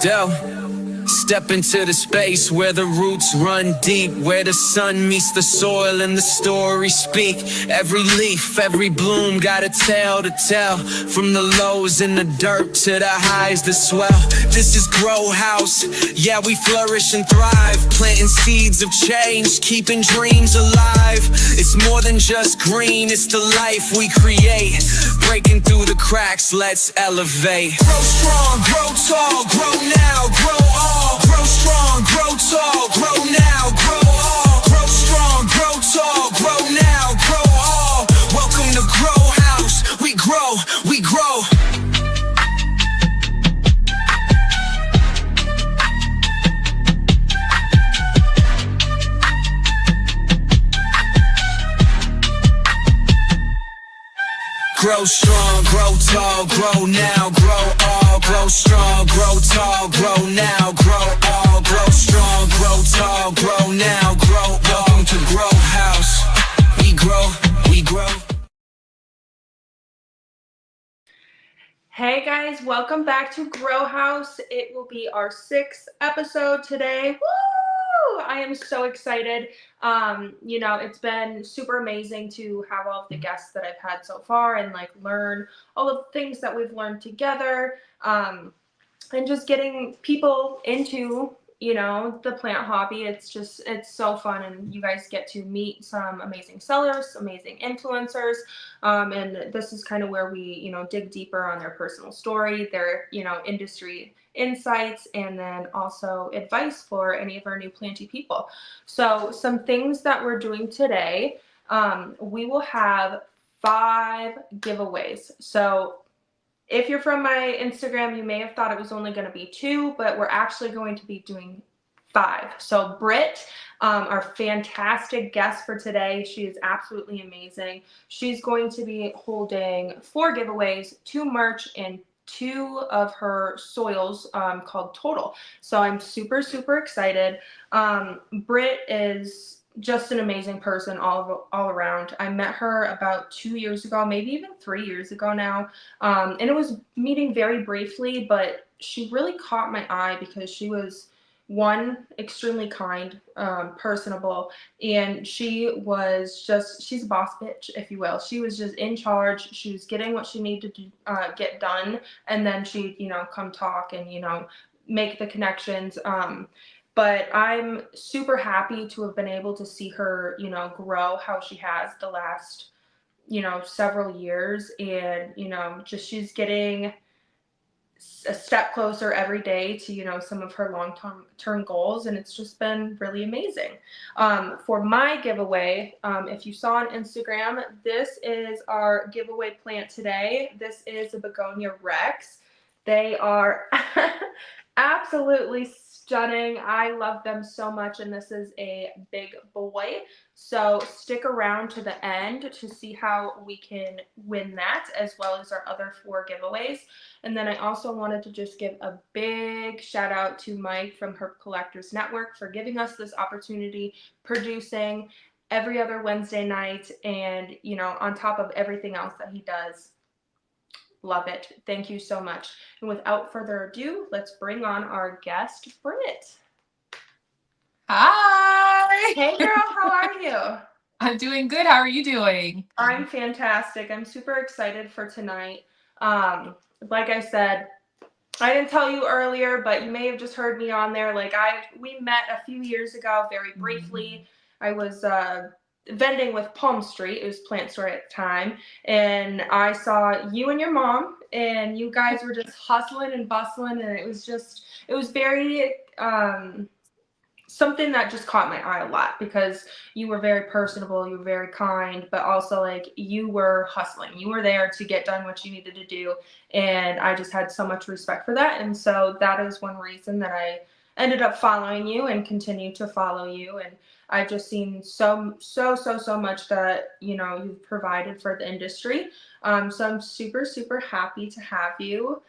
Still, step into the space where the roots run deep, where the sun meets the soil and the stories speak. Every leaf, every bloom got a tale to tell, from the lows in the dirt to the highs that swell. This is Grow House, yeah, we flourish and thrive, planting seeds of change, keeping dreams alive. It's more than just green, it's the life we create, breaking through the cracks, let's elevate. Grow strong, grow tall, grow now, grow all. Grow strong, grow tall, grow now, grow all. Grow strong, grow tall, grow now, grow all. Welcome to Grow House, we grow, we grow. Grow strong, grow tall, grow now, grow all. Grow strong, grow tall, grow now, grow all. Grow strong, grow tall, grow now, grow. Welcome to Grow House. We grow, we grow. Hey guys, welcome back to Grow House. It will be our 6th episode today. Woo! I am so excited. It's been super amazing to have all of the guests that I've had so far and learn all of the things that we've learned together, and just getting people into the plant hobby. It's so fun, and you guys get to meet some amazing sellers, amazing influencers, and this is kind of where we dig deeper on their personal story, their industry insights, and then also advice for any of our new planty people. So some things that we're doing today, we will have 5 giveaways. So if you're from my Instagram, you may have thought it was only going to be 2, but we're actually going to be doing 5. So Britt, our fantastic guest for today, she is absolutely amazing. She's going to be holding 4 giveaways, 2 merch, and 2 of her soils called Total. So I'm super, super excited. Britt is just an amazing person all around. I met her about 2 years ago, maybe even 3 years ago now. And it was meeting very briefly, but she really caught my eye because she was, one, extremely kind, personable, and she's a boss bitch, if you will. She was just in charge. She was getting what she needed to get done, and then she'd, come talk and, make the connections. But I'm super happy to have been able to see her, grow how she has the last, several years. And, she's getting a step closer every day to, some of her long-term goals. And it's just been really amazing. For my giveaway, if you saw on Instagram, this is our giveaway plant today. This is a Begonia Rex. They are absolutely stunning. I love them so much, and this is a big boy. So stick around to the end to see how we can win that, as well as our other 4 giveaways. And then I also wanted to just give a big shout out to Mike from Herb Collectors Network for giving us this opportunity, producing every other Wednesday night, and on top of everything else that he does. Love it. Thank you so much. And without further ado, let's bring on our guest, Britt. Hi. Hey girl, how are you? I'm doing good. How are you doing? I'm fantastic. I'm super excited for tonight. Like I said, I didn't tell you earlier, but you may have just heard me on there. We met a few years ago, very briefly. I was vending with Palm Street. It was Plant Store at the time, and I saw you and your mom, and you guys were just hustling and bustling, and it was very something that just caught my eye a lot, because you were very personable, you were very kind, but also you were hustling. You were there to get done what you needed to do, and I just had so much respect for that. And so that is one reason that I ended up following you and continue to follow you. And I've just seen so much that you've provided for the industry. So I'm super, super happy to have you.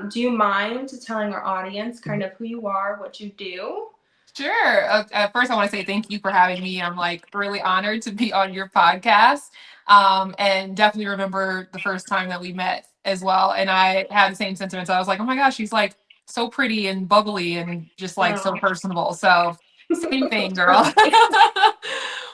Do you mind telling our audience kind of who you are, what you do? Sure. First, I want to say thank you for having me. I'm really honored to be on your podcast. And definitely remember the first time that we met as well. And I had the same sentiments. I was like, oh my gosh, she's so pretty and bubbly and just like so Oh. personable. So same thing, girl.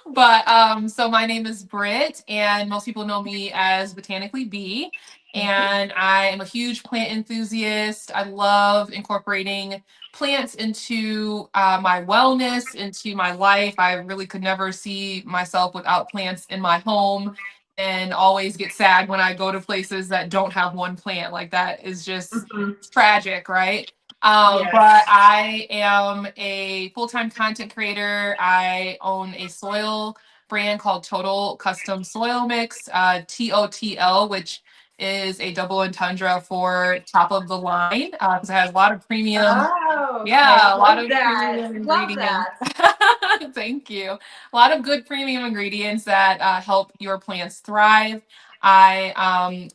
But so my name is Britt, and most people know me as Botanically Bee. And I am a huge plant enthusiast. I love incorporating plants into my wellness, into my life. I really could never see myself without plants in my home, and always get sad when I go to places that don't have one plant. Like that is just Mhm. tragic, right? But Yes. I am a full-time content creator. I own a soil brand called Total Custom Soil Mix, TOTL, which is a double entendre for top of the line because it has a lot of premium, Oh, okay. yeah, a lot Love of that. premium Love ingredients. that. Thank you. A lot of good premium ingredients that help your plants thrive. I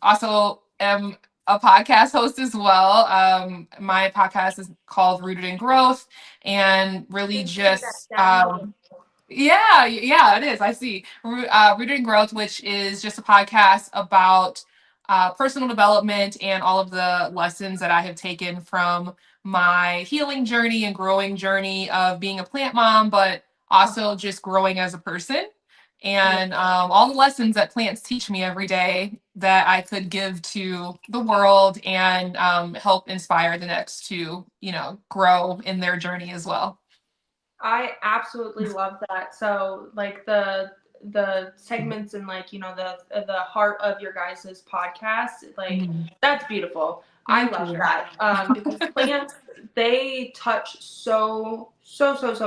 also am a podcast host as well. My podcast is called Rooted in Growth, and really Just put that just down below. yeah, it is. I see. Rooted in Growth, which is just a podcast about personal development and all of the lessons that I have taken from my healing journey and growing journey of being a plant mom, but also just growing as a person. Yeah. And all the lessons that plants teach me every day that I could give to the world and help inspire the next to, grow in their journey as well. I absolutely love that. So like the segments and like the heart of your guys' podcast, like Mhm. that's beautiful. I Thank love you. that because plants, they touch so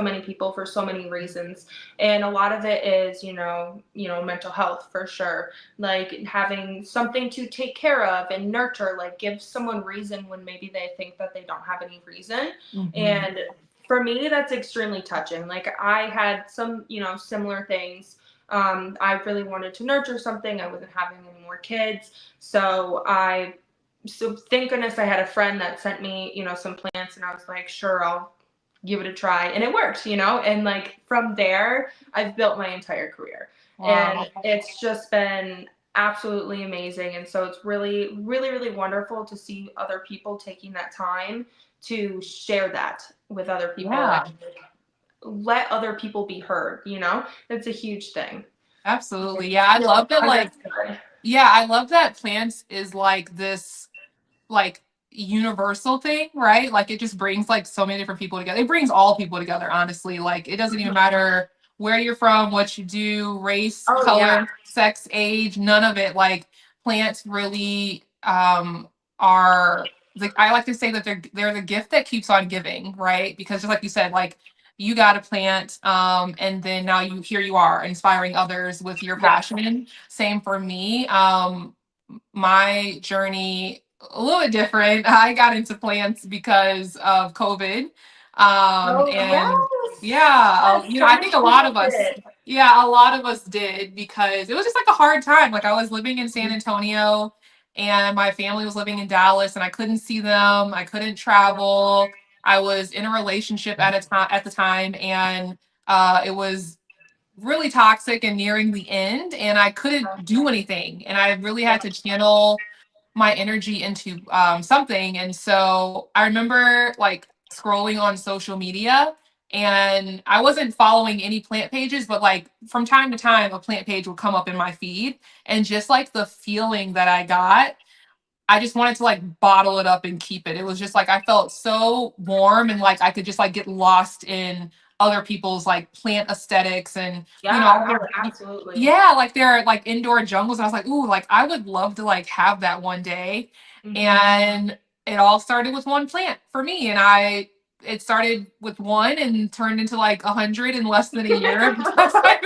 many people for so many reasons, and a lot of it is mental health for sure, like having something to take care of and nurture, like gives someone reason when maybe they think that they don't have any reason. Mhm. And for me, that's extremely touching. Like I had some, similar things. I really wanted to nurture something. I wasn't having any more kids. So thank goodness I had a friend that sent me, some plants, and I was like, sure, I'll give it a try. And it worked, and like from there, I've built my entire career. Wow. And it's just been absolutely amazing. And so it's really, really, really wonderful to see other people taking that time to share that with other people and Yeah, let other people be heard. It's a huge thing. absolutely. I Yeah, I feel love that. Like, understood. yeah, I love that plants is like this, like, universal thing, right? Like, it just brings like so many different people together. It brings all people together, honestly. Like, it doesn't even matter where you're from, what you do, race, Oh yeah. color, sex, age, none of it. Like, plants really are like, I like to say that they're the gift that keeps on giving, right? Because just like you said, like, you got a plant, and then now here you are inspiring others with your Yeah. passion. Same for me. My journey a little bit different. I got into plants because of COVID. Oh And yes. yeah, Yes, so I many think a lot people of us, did. yeah, a lot of us did because it was just like a hard time. Like I was living in San Antonio and my family was living in Dallas and I couldn't see them. I couldn't travel. I was in a relationship at the time, and it was really toxic and nearing the end, and I couldn't do anything, and I really had to channel my energy into something. And so I remember like scrolling on social media, and I wasn't following any plant pages, but like from time to time a plant page would come up in my feed, and just like the feeling that I got, I just wanted to like bottle it up and keep it. It was just like I felt so warm, and like I could just like get lost in other people's like plant aesthetics and Yeah, all oh, their, absolutely. yeah, like their like indoor jungles. I was like, ooh, like I would love to like have that one day. Hmm. And it all started with one plant for me, and it started with one and turned into like 100 in less than a year because I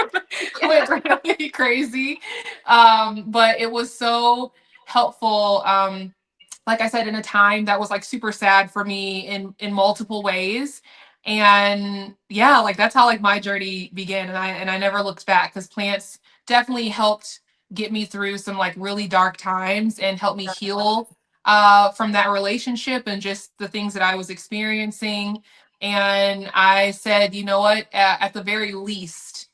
went Yeah. really crazy. But it was so helpful, like I said, in a time that was like super sad for me in multiple ways. And yeah, like that's how like my journey began, and I never looked back because plants definitely helped get me through some like really dark times and help me heal from that relationship and just the things that I was experiencing. And I said, you know what, at the very least,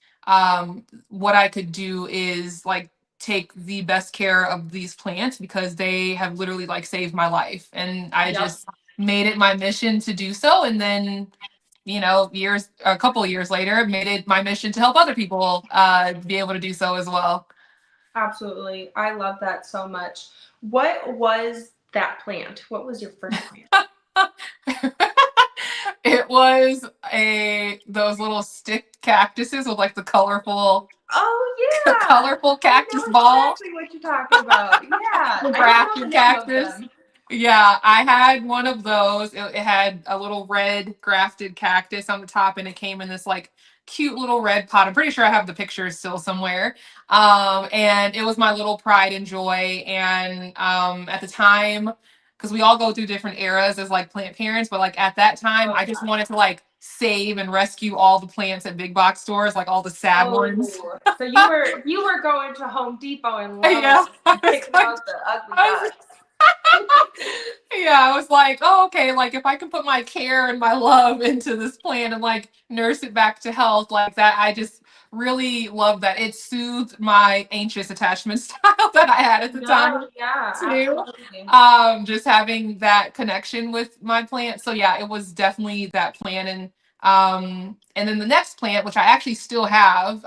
what I could do is like take the best care of these plants because they have literally like saved my life. And I Yep. just made it my mission to do so. And then, a couple of years later, made it my mission to help other people be able to do so as well. Absolutely. I love that so much. What was that plant? What was your first plant? It was those little stick cactuses with like the colorful Oh yeah. colorful I cactus know ball. exactly what you're talking about. Yeah. The I don't know grafted the name of cactus. them. Yeah, I had one of those. It had a little red grafted cactus on the top, and it came in this like cute little red pot. I'm pretty sure I have the pictures still somewhere. And it was my little pride and joy. And at the time, because we all go through different eras as like plant parents, but like at that time, Oh I just wanted to like save and rescue all the plants at big box stores, like all the sad ones. Oh, so you were going to Home Depot and Yeah, Lowe's and picking out the ugly I was ducks. yeah, I was like, oh, okay, like if I can put my care and my love into this plant and like nurse it back to health like that, I just really love that. It soothed my anxious attachment style that I had at the No, time yeah, too. absolutely. Just having that connection with my plant. So yeah, it was definitely that plant. And then the next plant, which I actually still have,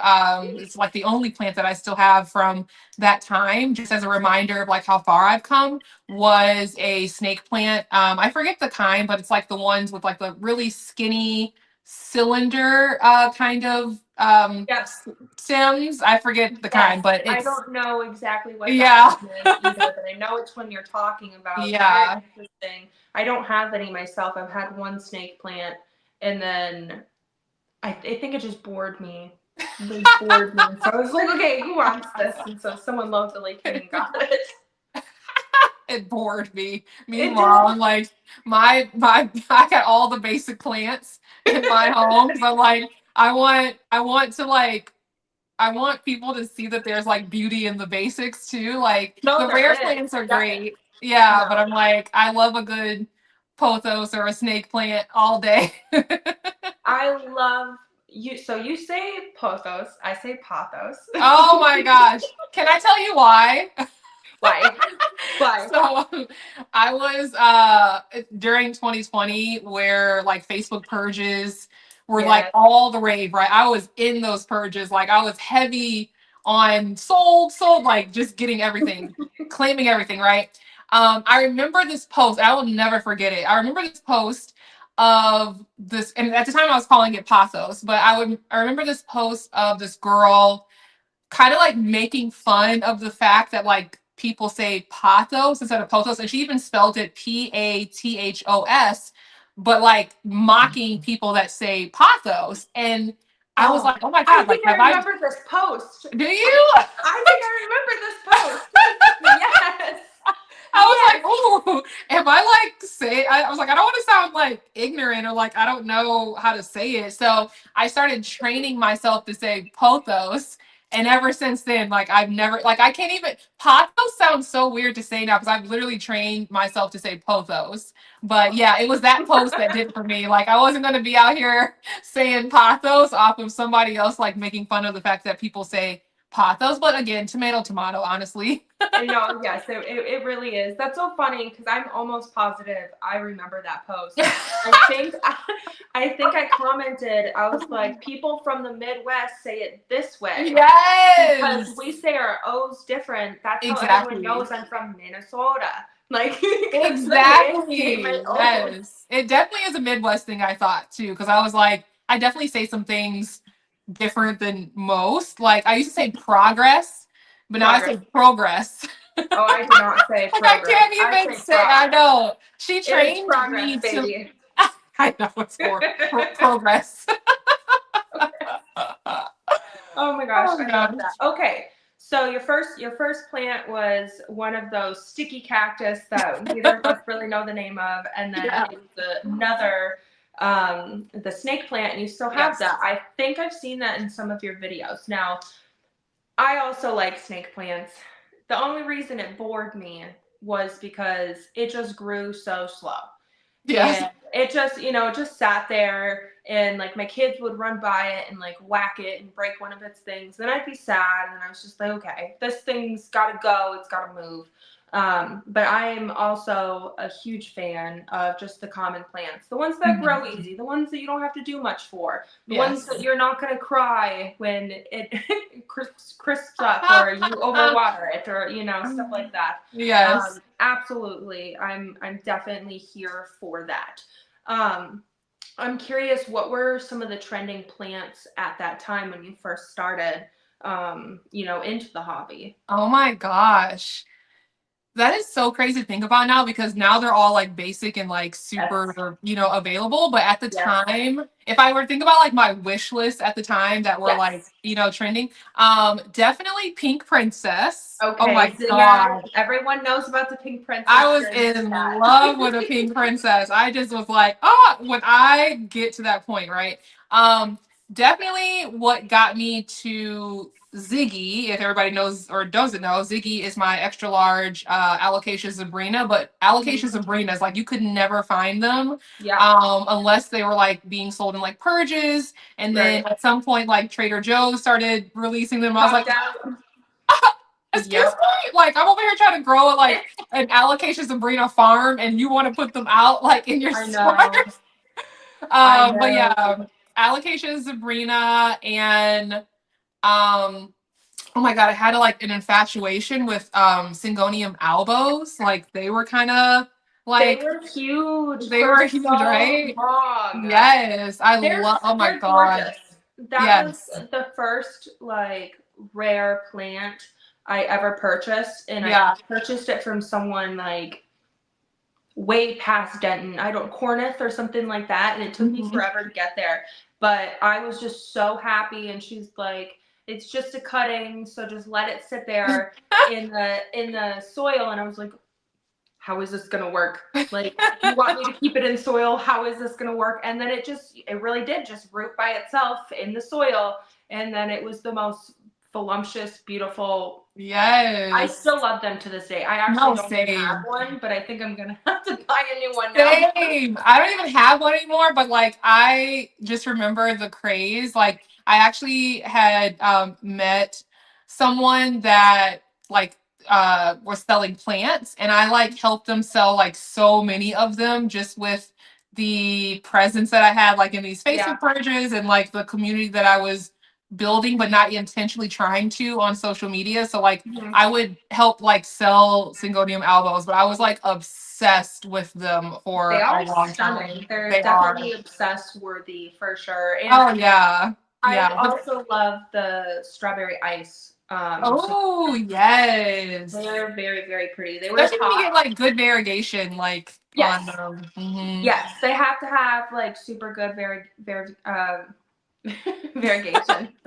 it's like the only plant that I still have from that time, just as a reminder of like how far I've come, was a snake plant. I forget the kind, but it's like the ones with like the really skinny cylinder kind of Yep. stems. I forget the Yes. kind, but I it's don't know exactly what that yeah. one is either, but I know which one you're talking about. Very Yeah. interesting. I don't have any myself. I've had one snake plant, and then I think it just bored me. They bored me. So I was like, okay, who wants this? And so someone locally came and got it. It bored me. It Meanwhile, did. I'm like I got all the basic plants in my home because I'm like I want people to see that there's like beauty in the basics too. Like No, the there rare is. plants are Definitely. great. Yeah, but No. I'm like I love a good pothos or a snake plant all day. I love you. So you say pothos. I say pothos. Oh my gosh. Can I tell you why? Why? Why? So I was during 2020 where like Facebook purges were like Yeah. all the rave, right? I was in those purges. Like I was heavy on sold, like just getting everything, claiming everything, right? I remember this post, I will never forget it. I remember this post of this, and at the time I was calling it pathos, but I remember this post of this girl kind of like making fun of the fact that like people say pathos instead of pothos, and she even spelled it Pathos, but like mocking people that say pathos. And I was Oh, like, oh my I god, like think I have I? remember this post. Do you? I think I remember this post. Yes. I was Yes. like, oh, am I like say? I was like, I don't want to sound like ignorant or like I don't know how to say it. So I started training myself to say pothos. And ever since then, like I've never like I can't even pothos sounds so weird to say now because I've literally trained myself to say pothos. But yeah, it was that post that did it for me. Like I wasn't gonna be out here saying pathos off of somebody else like making fun of the fact that people say pathos. But again, tomato, tomato, honestly. I know, yes, it really is. That's so funny because I'm almost positive I remember that post. I think I commented, I was like, people from the Midwest say it this way because Yes. we say our O's different. That's how everyone Exactly. knows I'm from Minnesota. Like, because the way I say my Exactly. O's. Yes. It definitely is a Midwest thing, I thought too, because I was like, I definitely say some things different than most. Like I used to say progress, but now I Progress. say progress. Oh, I do not say Like I progress. can't I even say say I progress. know. She It is trained progress, me to baby. I know it's for progress. Oh my gosh, Oh I love god. that. Okay, so your first plant was one of those sticky cactus that neither of us really know the name of, and then Yeah. it was another the snake plant, and you still have Yes. that. I think I've seen that in some of your videos. Now, I also like snake plants. The only reason it bored me was because it just grew so slow. Yes. And it just, it just sat there and like my kids would run by it and like whack it and break one of its things. Then I'd be sad and I was just like, okay, this thing's gotta go, it's gotta move. But I'm also a huge fan of just the common plants, the ones that grow easy, the ones that you don't have to do much for, the ones that you're not going to cry when it crisps up or you overwater it or, you know, stuff like that. Yes. Absolutely. I'm definitely here for that. I'm curious, what were some of the trending plants at that time when you first started, you know, into the hobby? Oh my gosh. That is so crazy to think about now because now they're all like basic and like super, Yes. you know, available. But at the Yes. time, if I were to think about like my wish list at the time that were like, you know, trending, definitely Pink Princess. Okay, Oh my Zinger. God. Everyone knows about the Pink Princess. I was in love with a Pink Princess. I just was like, oh, when I get to that point, right? Definitely what got me to Ziggy, if everybody knows or doesn't know, Ziggy is my extra large alocasia zebrina, but alocasia zebrinas, like you could never find them unless they were like being sold in like purges. And then at some point, like Trader Joe's started releasing them. I was like, excuse me, like I'm over here trying to grow like an alocasia zebrina farm, and you want to put them out like in your stores. But yeah, alocasia zebrina and oh my God, I had like an infatuation with Syngonium albos. Like they were kind of like they were huge. They were huge, right? Long. Yes, I love. Oh my God, gorgeous. That was the first like rare plant I ever purchased, and I purchased it from someone like way past Denton. I don't Corneth or something like that, and it took me forever to get there. But I was just so happy, and she's like, "It's just a cutting, so just let it sit there in the soil." And I was like, how is this gonna work? Like, you want me to keep it in soil? How is this gonna work? And then it really did just root by itself in the soil. And then it was the most voluptuous, beautiful. Yes. I still love them to this day. I actually don't have one, but I think I'm gonna have to buy a new one now. Same. I don't even have one anymore, but like I just remember the craze. Like I actually had met someone that like was selling plants, and I like helped them sell like so many of them just with the presence that I had like in these Facebook pages and like the community that I was building but not intentionally trying to on social media. So like I would help like sell Syngonium albos, but I was like obsessed with them for a long time. They're definitely obsessed worthy for sure. And I also love the strawberry ice. Oh yes, they're very, very pretty. They were especially when you get like good variegation, like on them. Yes, they have to have like super good variegation.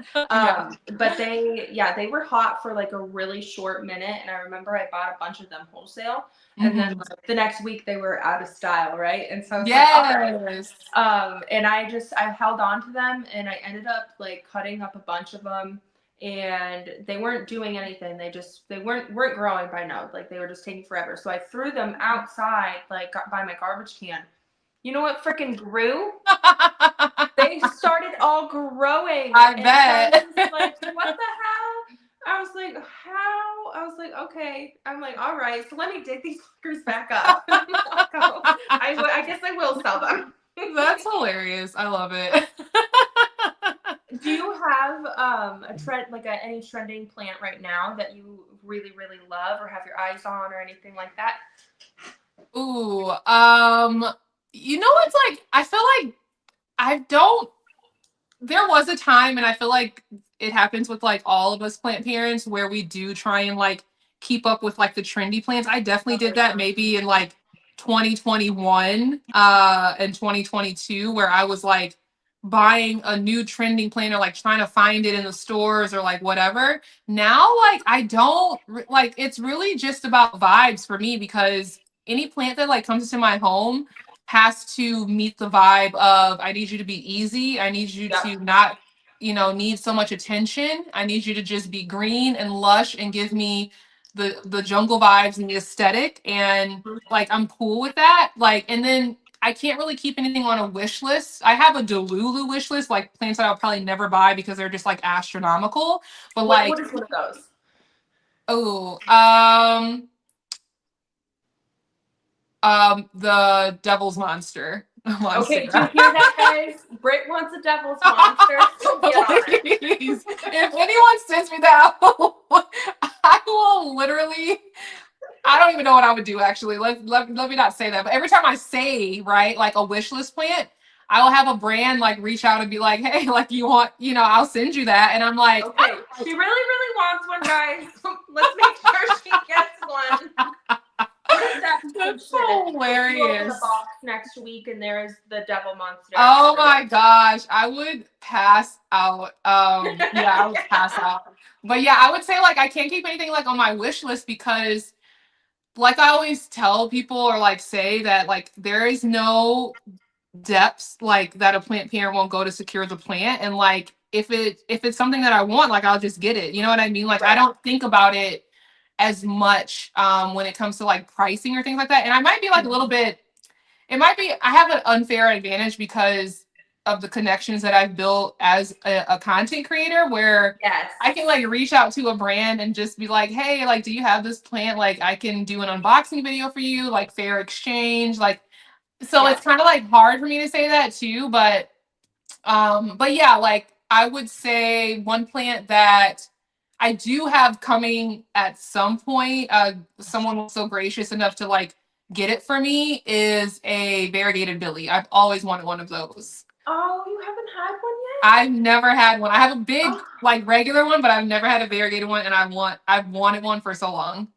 But they were hot for like a really short minute, and I remember I bought a bunch of them wholesale, and then like, the next week they were out of style, right? And so I was like, and I held on to them, and I ended up like cutting up a bunch of them, and they weren't doing anything. They weren't growing by now. Like they were just taking forever. So I threw them outside, like by my garbage can. You know what freaking grew? They started all growing. I bet. I was like, what the hell? I was like, how? I was like, okay. I'm like, all right. So let me dig these fuckers back up. I guess I will sell them. That's hilarious. I love it. Do you have a trend, like any trending plant right now that you really, really love or have your eyes on or anything like that? Ooh, you know, it's like I feel like there was a time, and I feel like it happens with like all of us plant parents where we do try and like keep up with like the trendy plants. I definitely did that maybe in like 2021 and 2022, where I was like buying a new trending plant or like trying to find it in the stores or like whatever. Now like I don't like, it's really just about vibes for me, because any plant that like comes into my home has to meet the vibe of, I need you to be easy, I need you to not, you know, need so much attention, I need you to just be green and lush and give me the jungle vibes and the aesthetic, and like I'm cool with that. Like, and then I can't really keep anything on a wish list. I have a Delulu wish list, like plants that I'll probably never buy because they're just like astronomical. But what is one of those? Oh, The devil's monster. Okay, do you hear that, guys? Britt wants a devil's monster, so get on it. Please. If anyone sends me that, I will literally, I don't even know what I would do actually. Let me not say that. But every time I say, right, like a wish list plant, I will have a brand like reach out and be like, hey, like you want, I'll send you that. And I'm like, okay, she really wants one, guys. Let's make sure she gets one. that's so hilarious. You open the box next week and there's the devil monster. Oh my gosh, I would pass out. Yeah, I would pass out. But yeah, I would say like I can't keep anything like on my wish list because like I always tell people or like say that like there is no depths like that a plant parent won't go to secure the plant. And like if it's something that I want, like I'll just get it. You know what I mean? Like I don't think about it as much when it comes to like pricing or things like that. And I might be like a little bit, it might be I have an unfair advantage because of the connections that I've built as a content creator where I can like reach out to a brand and just be like, hey, like, do you have this plant? Like I can do an unboxing video for you, like fair exchange. Like, so it's kind of like hard for me to say that too, but yeah, like I would say one plant that I do have coming at some point, someone was so gracious enough to like get it for me is a variegated Billy. I've always wanted one of those. Oh, you haven't had one yet? I've never had one. I have a big like regular one, but I've never had a variegated one, and I've wanted one for so long.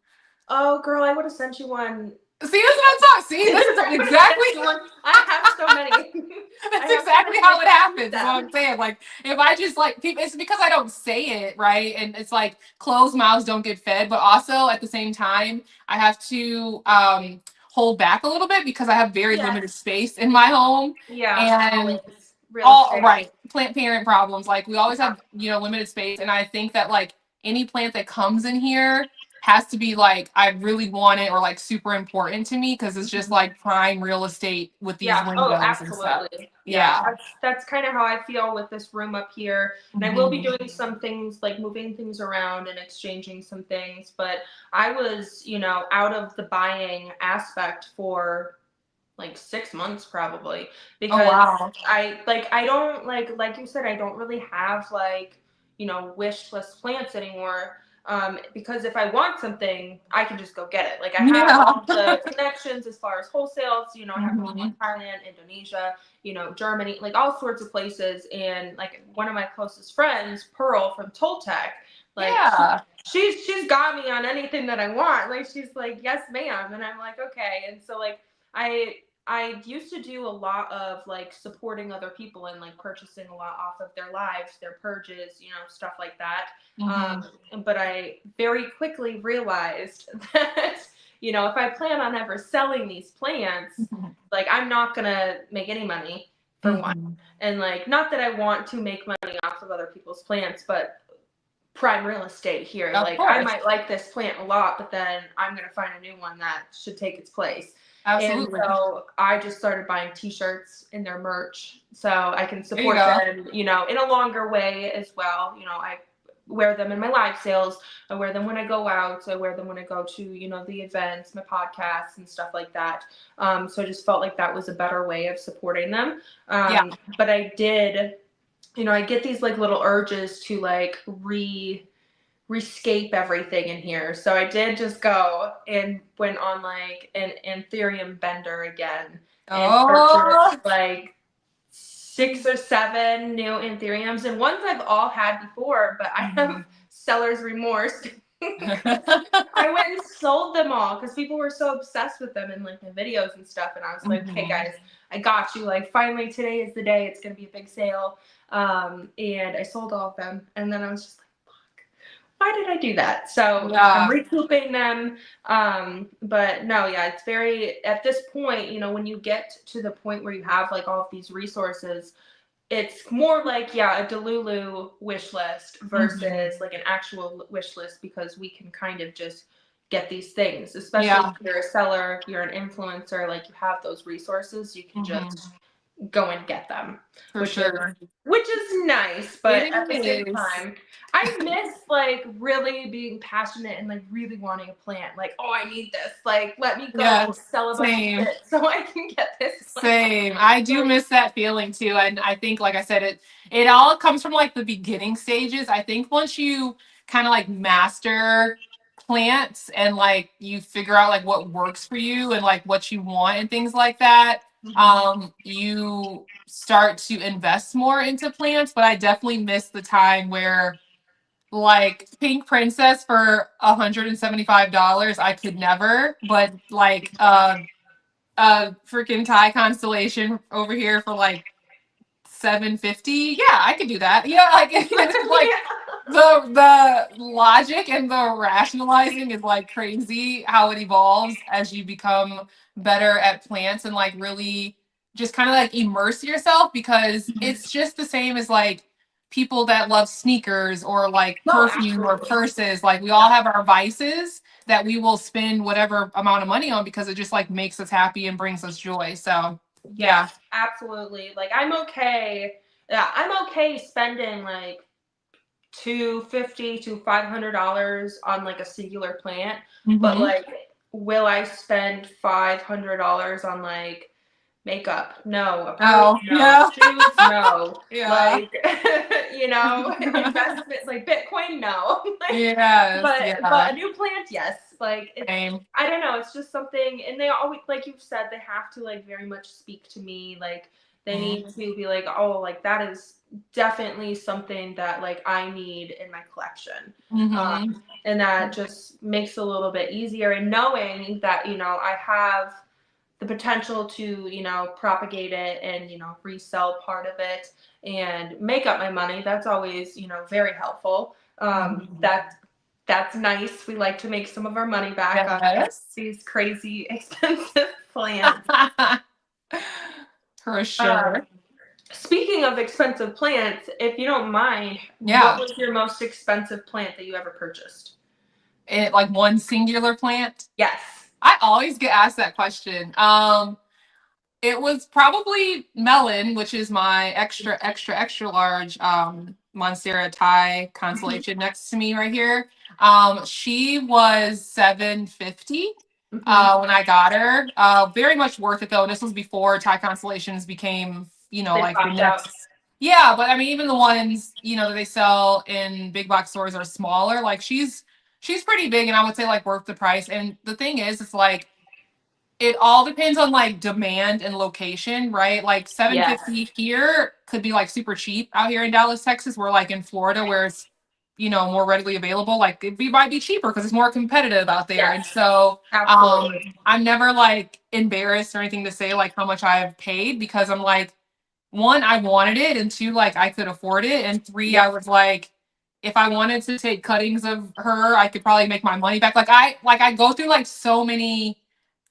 Oh, girl, I would have sent you one. See, this is what I'm talking. See, this is exactly. I have so many. That's exactly how it happens. That's what I'm saying. Like, if I just like, it's because I don't say it, right? And it's like closed mouths don't get fed. But also at the same time, I have to hold back a little bit because I have very limited space in my home. Yeah. And all right, plant parent problems. Like we always have, limited space. And I think that like any plant that comes in here has to be like I really want it or like super important to me because it's just like prime real estate with these windows and stuff. Yeah. That's kind of how I feel with this room up here. And I will be doing some things like moving things around and exchanging some things, but I was, out of the buying aspect for like 6 months probably because I don't like you said, I don't really have like, wish list plants anymore. Because if I want something, I can just go get it. Like I have all the connections as far as wholesales, I have one in Thailand, Indonesia, Germany, like all sorts of places. And like one of my closest friends, Pearl from Toltec, like she's got me on anything that I want. Like she's like, yes, ma'am. And I'm like, okay. And so like I used to do a lot of like supporting other people and like purchasing a lot off of their lives, their purges, stuff like that. But I very quickly realized that, if I plan on ever selling these plants, like I'm not going to make any money for one. And like, not that I want to make money off of other people's plants, but prime real estate here. Like I might like this plant a lot, but then I'm going to find a new one that should take its place. Absolutely. And so I just started buying t-shirts and their merch so I can support them, in a longer way as well. I wear them in my live sales. I wear them when I go out. I wear them when I go to, the events, my podcasts and stuff like that. So I just felt like that was a better way of supporting them. But I did, I get these like little urges to like rescape everything in here. So I did just go and went on like an Anthurium bender again and purchased like 6 or 7 new Anthuriums, and ones I've all had before, but I have seller's remorse. I went and sold them all because people were so obsessed with them in like my videos and stuff, and I was like, hey guys, I got you. Like finally today is the day. It's gonna be a big sale. And I sold all of them, and then I was just like, why did I do that? So I'm recouping them. But no, it's very, at this point, when you get to the point where you have like all of these resources, it's more like, a Delulu wish list versus like an actual wish list, because we can kind of just get these things, especially if you're a seller, you're an influencer, like you have those resources, you can just go and get them, For which sure. is nice, but It at the same is. time, I miss like really being passionate and like really wanting a plant. Like, oh, I need this. Like, let me go Yes. sell a bunch of Same. shit so I can get this plant. Same. I do Like, miss that feeling too. And I think, like I said, it all comes from like the beginning stages. I think once you kind of like master plants and like you figure out like what works for you and like what you want and things like that, you start to invest more into plants. But I definitely miss the time where like Pink Princess for $175, I could never, but like freaking Thai constellation over here for like 750. Yeah, I could do that. Yeah, like it's like the logic and the rationalizing is like crazy how it evolves as you become better at plants and like really just kind of like immerse yourself because it's just the same as like people that love sneakers or like no, perfume or absolutely. purses. Like we all have our vices that we will spend whatever amount of money on because it just like makes us happy and brings us joy. So yeah. Yes, absolutely. Like, I'm okay. Yeah, I'm okay spending like $250 to $500 on like a singular plant, but Mm-hmm. like, will I spend $500 on like makeup? No. A purse? Oh, No. yeah. Shoes? No. Yeah. Like, investments like Bitcoin? No. Like, Yes, but yeah. a new plant? Yes. Like, it's, Same. I don't know. It's just something, and they always, like you've said, they have to like very much speak to me. Like, they need to be like, oh, like that is definitely something that like I need in my collection. Mm-hmm. And that just makes it a little bit easier. And knowing that, I have the potential to, propagate it and, resell part of it and make up my money, that's always, very helpful. That's nice. We like to make some of our money back on Yes. these crazy expensive plants. For Um, sure. Speaking of expensive plants, if you don't mind, what Yeah. was your most expensive plant that you ever purchased? It like one singular plant. Yes. I always get asked that question. It was probably Melon, which is my extra, extra, extra large Monstera Thai constellation next to me right here. She was 750 when I got her. Very much worth it though. And this was before Thai constellations became, They like the popped out. next. Yeah, but I mean, even the ones, that they sell in big box stores are smaller. Like she's pretty big and I would say like worth the price. And the thing is, it's like it all depends on like demand and location, right? Like Yes. 750 here could be like super cheap out here in Dallas, Texas. We're like in Florida where it's, more readily available. Like might be cheaper because it's more competitive out there. And Yes. so Absolutely. I'm never like embarrassed or anything to say like how much I've paid because I'm like, one, I wanted it, and two, like I could afford it, and three, I Yep. was like, if I wanted to take cuttings of her, I could probably make my money back. Like I go through like so many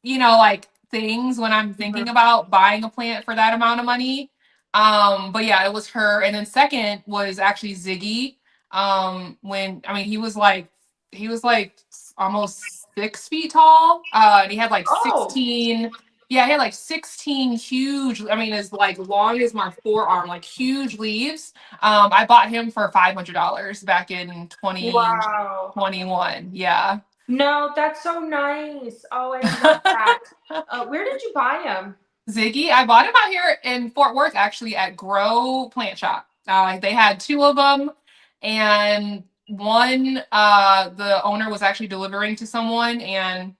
like things when I'm thinking about buying a plant for that amount of money. But yeah, it was her. And then second was actually Ziggy. When I mean he was like almost 6 feet tall. And he had like Oh, 16, yeah, he had like 16 huge, I mean, as like long as my forearm, like huge leaves. I bought him for $500 back in wow. 2021. Yeah. No, that's so nice. Oh, I love that. Where did you buy them? Ziggy, I bought him out here in Fort Worth actually at Grow Plant Shop. They had two of them, and one, the owner was actually delivering to someone and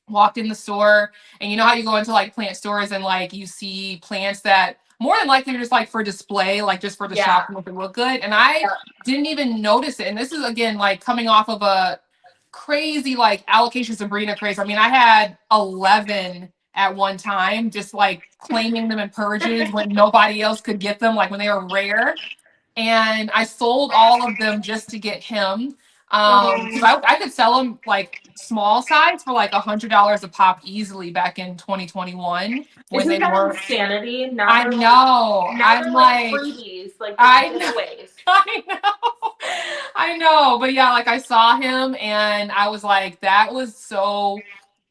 walked in the store. And you know how you go into like plant stores and like you see plants that more than likely are just like for display, like just for the Yeah. shop and make it look good. And I didn't even notice it. And this is again like coming off of a crazy like allocation Sabrina craze. I mean, I had 11 at one time, just like claiming them in purges when nobody else could get them, like when they were rare. And I sold all of them just to get him. Because I could sell them like small size for like $100 a pop easily back in 2021 when Isn't they that were. insanity? Now I they're like know. now I'm they're like like, freebies, like they're I know. giveaways. I know. I know. But yeah, like I saw him and I was like, that was so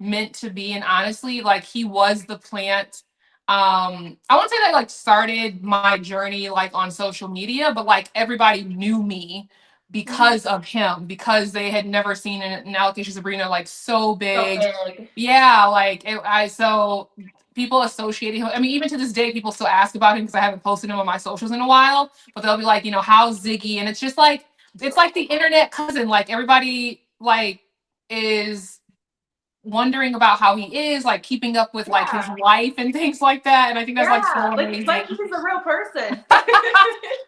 meant to be. And honestly, like he was the plant I wouldn't say that like started my journey like on social media, but like everybody knew me because of him, because they had never seen an Alopecia Sabrina like so So big. big. Yeah, like so people associated him. I mean, even to this day, people still ask about him because I haven't posted him on my socials in a while. But they'll be like, how's Ziggy? And it's just like it's like the internet cousin. Like everybody like is wondering about how he is, like keeping up with like his Yeah. life and things like that. And I think that's like so Yeah, amazing. like he's a real person.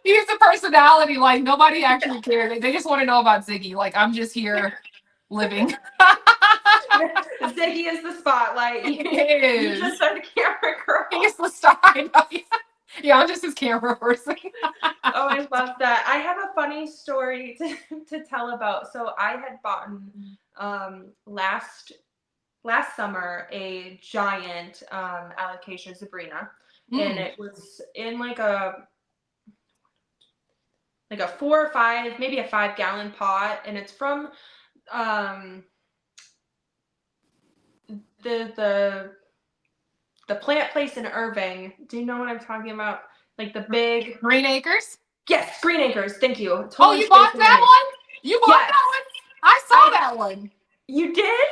He's a personality. Like nobody actually cares. They just want to know about Ziggy. Like I'm just here living. Ziggy is the spotlight. He You is. just are the camera girl. He's the star. I know. Yeah, I'm just his camera person. Oh, I love that. I have a funny story to tell about. So I had bought last summer a giant Alocasia Sabrina, and it was in like a 4 or 5, maybe a 5-gallon pot, and it's from the plant place in Irving. Do you know what I'm talking about? Like the big Green Acres? Yes, Green Acres. Thank you. Totally oh, you bought that one? You bought yes. that one? I saw that one. You did?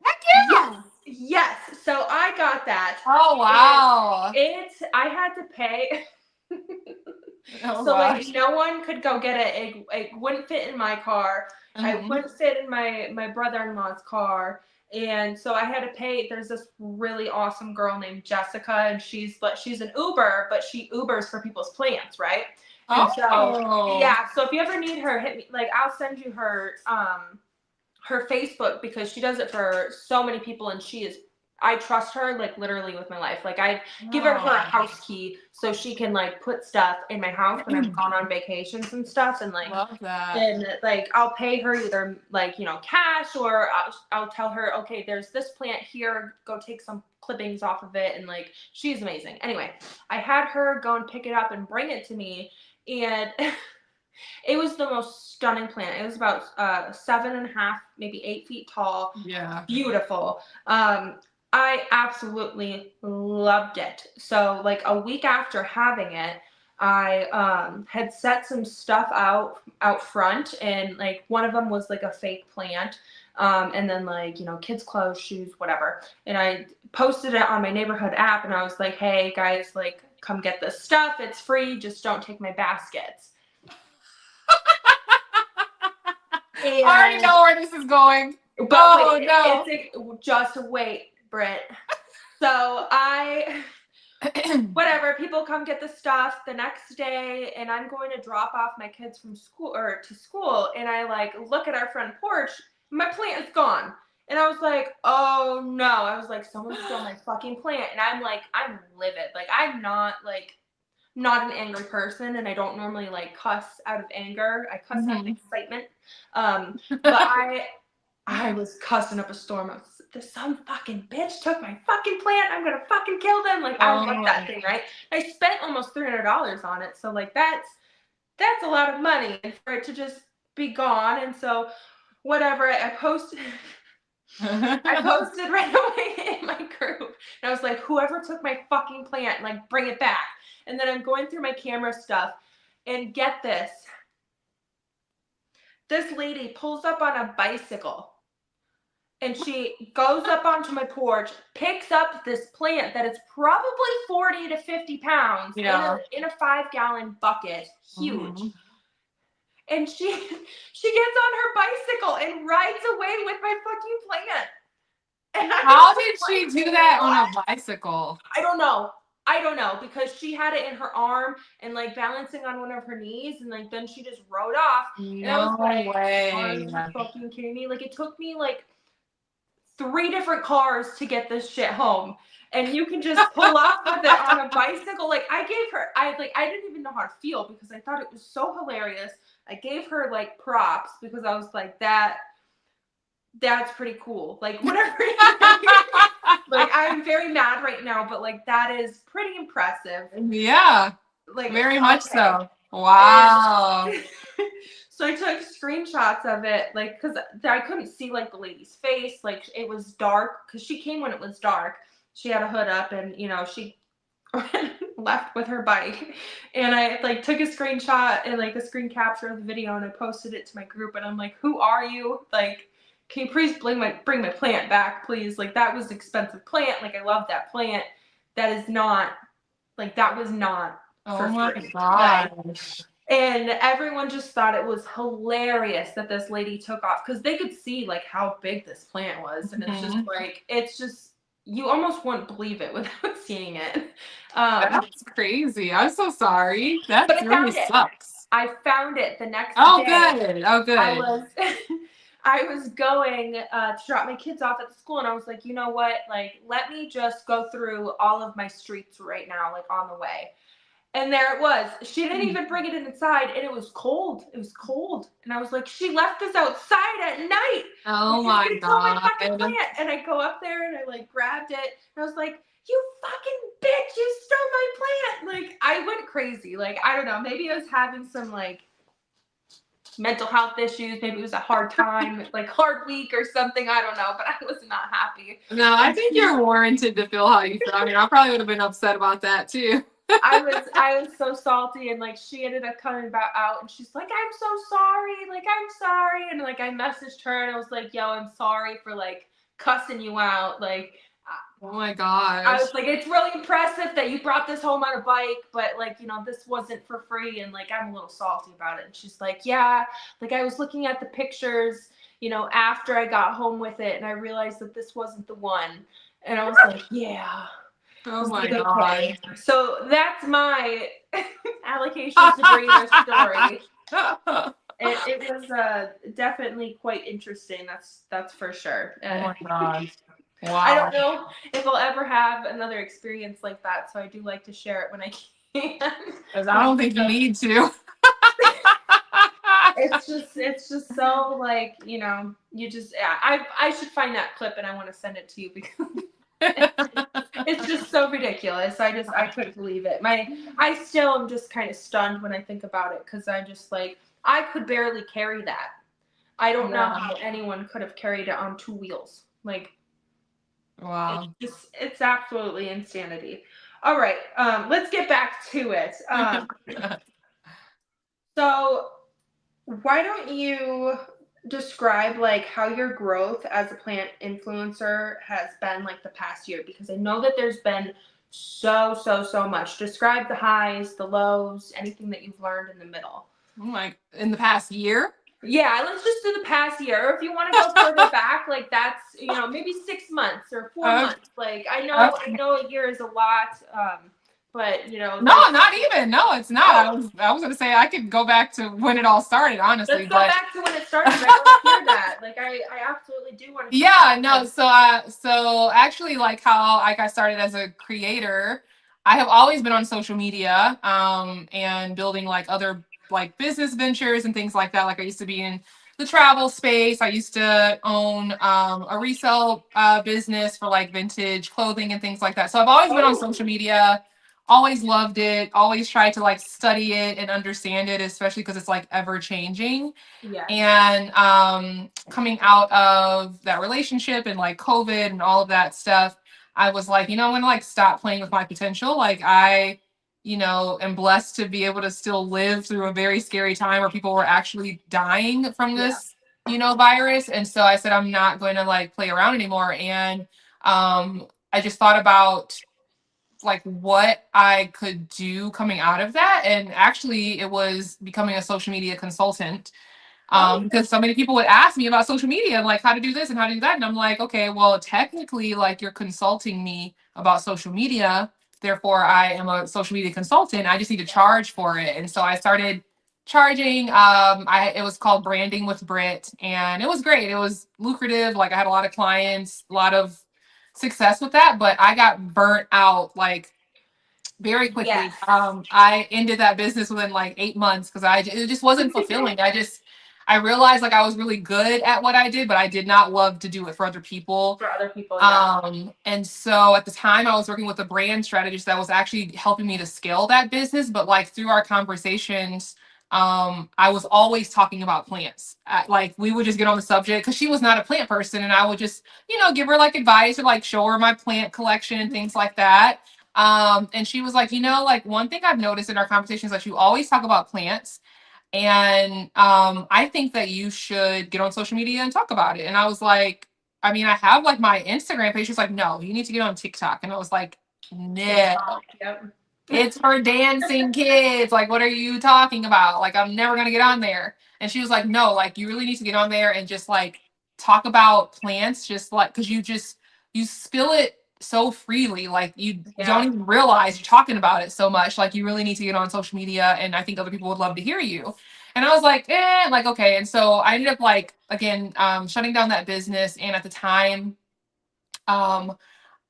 Heck yeah. Yes. So I got that. Oh wow. I had to pay. Oh, so gosh. like no one could go get it. It wouldn't fit in my car. I wouldn't fit in my brother-in-law's car. And so I had to pay. There's this really awesome girl named Jessica, and she's an Uber, but she Ubers for people's plants, right? And so yeah, so if you ever need her, hit me. Like I'll send you her Facebook, because she does it for so many people, and I trust her like literally with my life. Like I give her a house key so she can like put stuff in my house when I've gone on vacations and stuff, and like love that. And like I'll pay her either like cash, or I'll tell her, okay, there's this plant here, go take some clippings off of it, and like she's amazing. Anyway, I had her go and pick it up and bring it to me, and it was the most stunning plant. It was about 7.5, maybe 8 feet tall. Yeah. Beautiful. I absolutely loved it. So like a week after having it, I had set some stuff out front, and like one of them was like a fake plant, and then like kids' clothes, shoes, whatever. And I posted it on my neighborhood app, and I was like, hey guys, like come get this stuff. It's free. Just don't take my baskets. I already know where this is going. But just wait, Britt. So whatever, people come get the stuff the next day, and I'm going to drop off my kids from school to school, and I like look at our front porch, my plant is gone. And I was like, oh no. I was like, someone stole my fucking plant. And I'm livid. Like I'm not an angry person, and I don't normally like cuss out of anger. I cuss out of excitement. But I was cussing up a storm. I was, some fucking bitch took my fucking plant. I'm gonna fucking kill them. Like I love that thing, right? I spent almost $300 on it, so like that's a lot of money, and for it to just be gone. And so whatever, I posted right away in my group, and I was like, whoever took my fucking plant, like bring it back. And then I'm going through my camera stuff, and get this. This lady pulls up on a bicycle, and she goes up onto my porch, picks up this plant that is probably 40 to 50 pounds in a 5-gallon bucket, huge. And she gets on her bicycle and rides away with my fucking plant. And how did she do that on a bicycle? I don't know, because she had it in her arm and like balancing on one of her knees, and like then she just rode off. No way. Are you fucking kidding me? Like it took me like 3 different cars to get this shit home, and you can just pull up with it on a bicycle. Like I didn't even know how to feel, because I thought it was so hilarious. I gave her like props, because I was like, that's pretty cool. Like whatever. Like I'm very mad right now, but like that is pretty impressive. Yeah. Like very much so. Wow. So I took screenshots of it, like, because I couldn't see like the lady's face. Like it was dark, because she came when it was dark. She had a hood up, and she left with her bike, and I like took a screenshot and like a screen capture of the video, and I posted it to my group, and I'm like, who are you? Like, can you please bring my plant back, please? Like, that was an expensive plant. Like, I love that plant. That is not, like, that was not for free. Gosh. And everyone just thought it was hilarious that this lady took off, because they could see like how big this plant was, and it's just like, it's just, you almost wouldn't believe it without seeing it. That's crazy. I'm so sorry. That really sucks. I found it the next day. Good. Oh, good. I was going to drop my kids off at the school, and I was like, you know what? Like, let me just go through all of my streets right now, like on the way. And there it was. She didn't even bring it inside, and it was cold. It was cold. And I was like, she left us outside at night. Oh my God. My fucking plant. And I go up there and I like grabbed it. And I was like, you fucking bitch, you stole my plant. Like, I went crazy. Like, I don't know. Maybe I was having some like mental health issues. Maybe it was a hard time, like hard week or something. I don't know, but I was not happy. No, I think you're warranted to feel how you feel. I mean, I probably would have been upset about that too. I was so salty, and like she ended up coming back out, and she's like, I'm so sorry, like I'm sorry, and like I messaged her and I was like, yo, I'm sorry for like cussing you out, like, oh my gosh. I was like, it's really impressive that you brought this home on a bike, but like, you know, this wasn't for free, and like I'm a little salty about it. And she's like, yeah, like I was looking at the pictures, you know, after I got home with it, and I realized that this wasn't the one. And I was like, yeah. Oh my God. So that's my allocation to greenery story. It was definitely quite interesting. That's for sure. Oh my God. Wow. I don't know if I'll ever have another experience like that, so I do like to share it when I can. Because I don't think you need to. It's just so like, you know, you just, yeah, I should find that clip and I want to send it to you, because it's just so ridiculous. I couldn't believe it. I still am just kind of stunned when I think about it, because I'm just like, I could barely carry that. I don't know how anyone could have carried it on 2 wheels. Like, wow. It's absolutely insanity. All right, let's get back to it. So why don't you describe like how your growth as a plant influencer has been like the past year, because I know that there's been so much. Describe the highs, the lows, anything that you've learned in the middle. Like in the past year? Yeah, let's just do the past year. Or if you want to go further back, like that's, you know, maybe 6 months or 4 months. Like I know a year is a lot, but you know. No, not even. No, it's not. I was gonna say I could go back to when it all started, honestly. Let's go back to when it started. I want to hear that. Like I absolutely do want to hear that. No, so actually like how like I started as a creator, I have always been on social media and building like other like business ventures and things like that. Like I used to be in the travel space. I used to own a resale business for like vintage clothing and things like that. So I've always been on social media. Always loved it, always tried to like study it and understand it, especially because it's like ever changing. Yeah. And coming out of that relationship and like COVID and all of that stuff, I was like, you know, I'm gonna like stop playing with my potential. Like I, you know, am blessed to be able to still live through a very scary time where people were actually dying from this, you know, virus. And so I said, I'm not going to like play around anymore. And I just thought about like what I could do coming out of that. And actually it was becoming a social media consultant. Because so many people would ask me about social media and like how to do this and how to do that. And I'm like, okay, well, technically like you're consulting me about social media. Therefore I am a social media consultant. I just need to charge for it. And so I started charging. It was called Branding with Britt, and it was great. It was lucrative. Like I had a lot of clients, a lot of success with that, but I got burnt out like very quickly. Yes. I ended that business within like 8 months because it just wasn't fulfilling. I realized like I was really good at what I did, but I did not love to do it for other people. Yeah. And so at the time I was working with a brand strategist that was actually helping me to scale that business. But like through our conversations, I was always talking about plants. Like we would just get on the subject because she was not a plant person, and I would just, you know, give her like advice or like show her my plant collection and things like that. And she was like, like one thing I've noticed in our conversations is that you always talk about plants. And I think that you should get on social media and talk about it. And I was like, I mean, I have like my Instagram page. She's like, no, you need to get on TikTok. And I was like, no, Yep. it's for dancing kids. Like, what are you talking about? Like, I'm never gonna get on there. And she was like, no, like you really need to get on there and just like talk about plants, just like because you spill it so freely, like you don't even realize you're talking about it so much. Like you really need to get on social media, and I think other people would love to hear you. And I was like, like okay. And so I ended up like again shutting down that business. And at the time,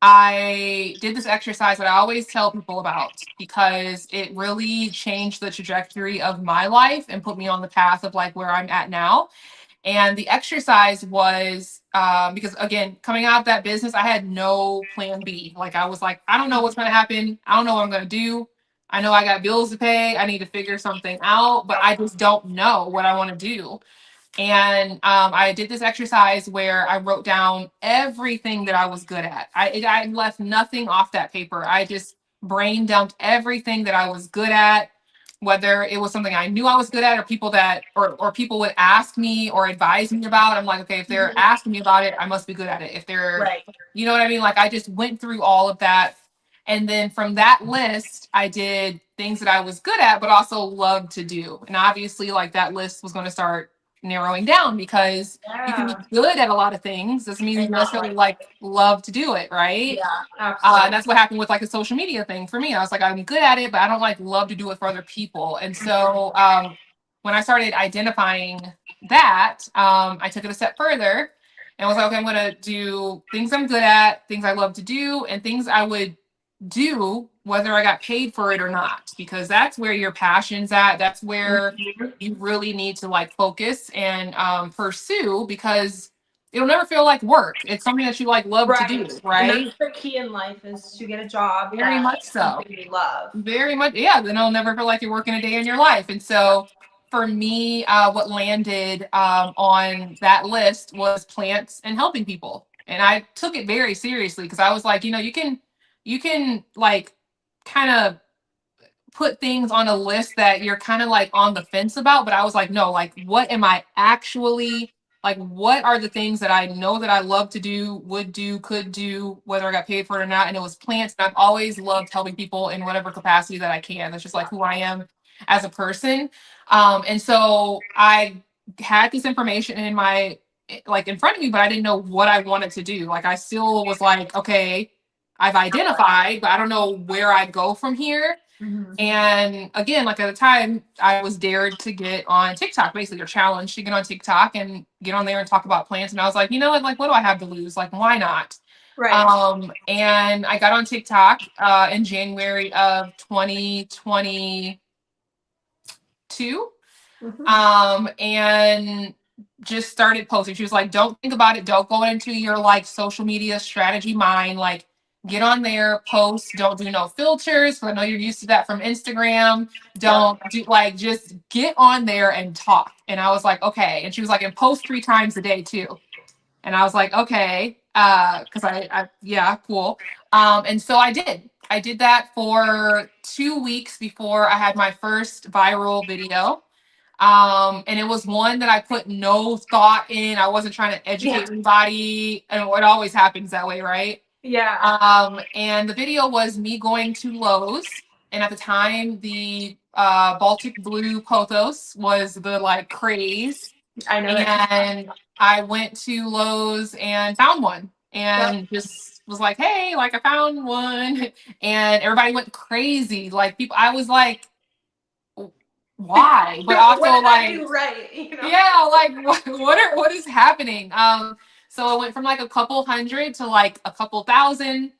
I did this exercise that I always tell people about because it really changed the trajectory of my life and put me on the path of like where I'm at now. And the exercise was because again, coming out of that business, I had no plan B. Like I was like, I don't know what's going to happen. I don't know what I'm going to do. I know I got bills to pay. I need to figure something out, but I just don't know what I want to do. And I did this exercise where I wrote down everything that I was good at. I left nothing off that paper. I just brain dumped everything that I was good at, whether it was something I knew I was good at or people that or people would ask me or advise me about. I'm like, okay, if they're asking me about it, I must be good at it. If they're, you know what I mean? Like I just went through all of that. And then from that list, I did things that I was good at, but also loved to do. And obviously, like that list was going to start narrowing down because you can be good at a lot of things doesn't mean you necessarily like love to do it, right? Absolutely. And that's what happened with like a social media thing for me. I was like, I'm good at it, but I don't like love to do it for other people. And so when I started identifying that, I took it a step further and was like, okay, I'm gonna do things I'm good at, things I love to do, and things I would do whether I got paid for it or not, because that's where your passion's at. That's where you really need to like focus and pursue, because it'll never feel like work. It's something that you like love to do, right? And that's the key in life, is to get a job Very much so. something you love. Very much, yeah. Then it'll never feel like you're working a day in your life. And so for me, what landed on that list was plants and helping people. And I took it very seriously because I was like, you can like kind of put things on a list that you're kind of like on the fence about, but I was like, no, like what am I actually like, what are the things that I know that I love to do, would do, could do, whether I got paid for it or not? And it was plants. And I've always loved helping people in whatever capacity that I can. That's just like who I am as a person. And so I had this information in my like in front of me, but I didn't know what I wanted to do. Like I still was like, okay, I've identified, but I don't know where I go from here. And again, like at the time, I was dared to get on TikTok, basically, or challenged to get on TikTok and get on there and talk about plants. And I was like, like, what do I have to lose? Like, why not? And I got on TikTok in January of 2022. And just started posting. She was like, don't think about it. Don't go into your like social media strategy mind. Like, get on there, post, don't do no filters. Because I know you're used to that from Instagram. Don't do like, just get on there and talk. And I was like, okay. And she was like, and post 3 times a day too. And I was like, okay. Because yeah, cool. And so I did that for 2 weeks before I had my first viral video. And it was one that I put no thought in. I wasn't trying to educate anybody. And it always happens that way, right? And the video was me going to Lowe's. And at the time, the Baltic Blue pothos was the like craze. I know. And I went to Lowe's and found one and just was like, hey, like I found one. And everybody went crazy. Like people, I was like, why? But also like, yeah, like what is happening? So it went from like a couple hundred to like a couple thousand,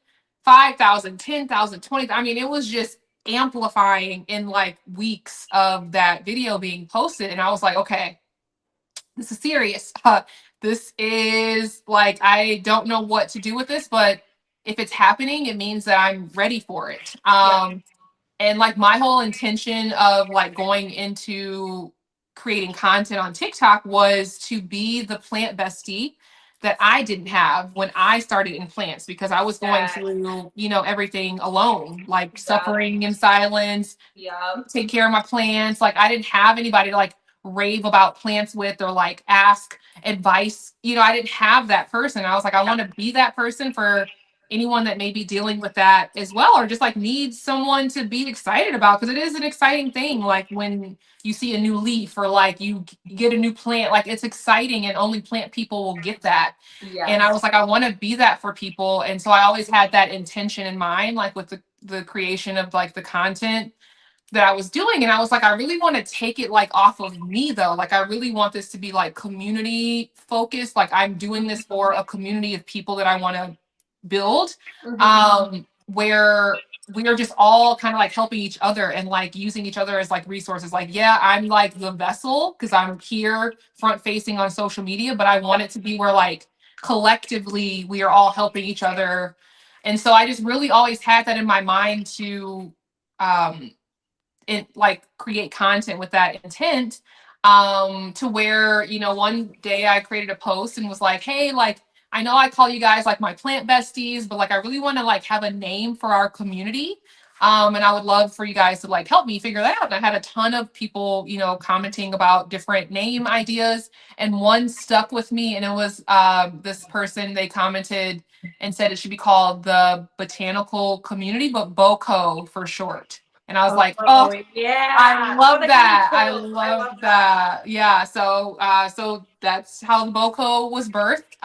5,000, 10,000, 20,000. I mean, it was just amplifying in like weeks of that video being posted. And I was like, okay, this is serious. This is like, I don't know what to do with this, but if it's happening, it means that I'm ready for it. And like my whole intention of like going into creating content on TikTok was to be the plant bestie that I didn't have when I started in plants, because I was going Yes. through, you know, everything alone, like Yep. suffering in silence, Yep. take care of my plants. Like I didn't have anybody to like rave about plants with or like ask advice. You know, I didn't have that person. I was like, I want to be that person for anyone that may be dealing with that as well, or just like needs someone to be excited about, because it is an exciting thing. Like when you see a new leaf or like you get a new plant, like it's exciting, and only plant people will get that. Yes. And I was like, I want to be that for people. And so I always had that intention in mind, like with the creation of like the content that I was doing. And I was like, I really want to take it like off of me though. Like I really want this to be like community focused. Like I'm doing this for a community of people that I want to build, where we are just all kind of like helping each other and like using each other as like resources. Like, yeah, I'm like the vessel because I'm here front facing on social media, but I want it to be where like collectively we are all helping each other. And so I just really always had that in my mind to um like create content with that intent, to where, you know, one day I created a post and was like, hey, like I know I call you guys like my plant besties, but like I really want to like have a name for our community, and I would love for you guys to like help me figure that out. And I had a ton of people, you know, commenting about different name ideas, and one stuck with me, and it was this person. They commented and said it should be called the Botanical Community, but BOCO for short. And I was like, oh, yeah. I love that. I Cool. love that. Yeah. So so that's how the BOCO was birthed.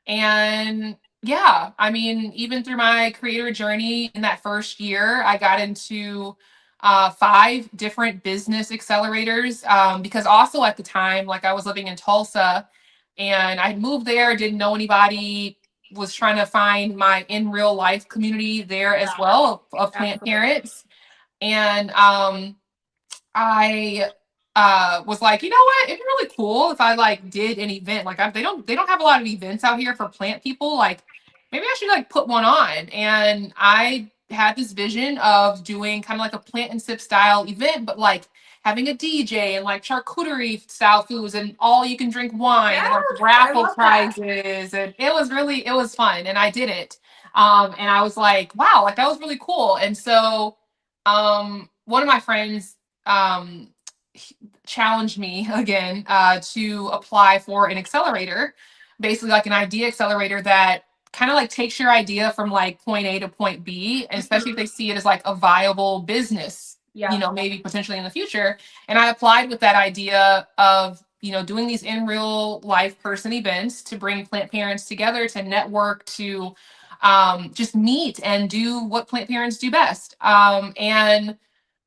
And yeah, I mean, even through my creator journey in that first year, I got into 5 different business accelerators, because also at the time, like I was living in Tulsa and I moved there, didn't know anybody, was trying to find my in real life community there as well of plant parents. And I was like, you know what? It'd be really cool if I like did an event. Like they don't have a lot of events out here for plant people. Like maybe I should like put one on. And I had this vision of doing kind of like a plant and sip style event, but like having a DJ and like charcuterie style foods and all you can drink wine and like raffle prizes. And it was fun. And I did it. And I was like, wow, like that was really cool. And so one of my friends um, challenged me again to apply for an accelerator, basically like an idea accelerator that kind of like takes your idea from like point A to point B, and especially if they see it as like a viable business, you know, maybe potentially in the future. And I applied with that idea of, you know, doing these in real life person events to bring plant parents together to network, to just meet and do what plant parents do best. And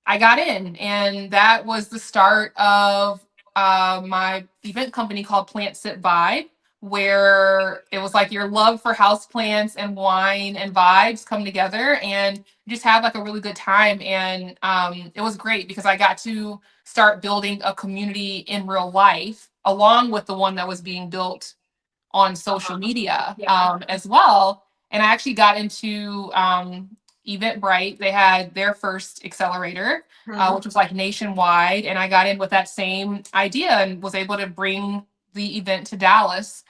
I got in, and that was the start of my event company called Plant Sip Vibe, where it was like your love for houseplants and wine and vibes come together and just have like a really good time. And it was great because I got to start building a community in real life along with the one that was being built on social media as well. And I actually got into Eventbrite. They had their first accelerator, which was like nationwide. And I got in with that same idea and was able to bring the event to Dallas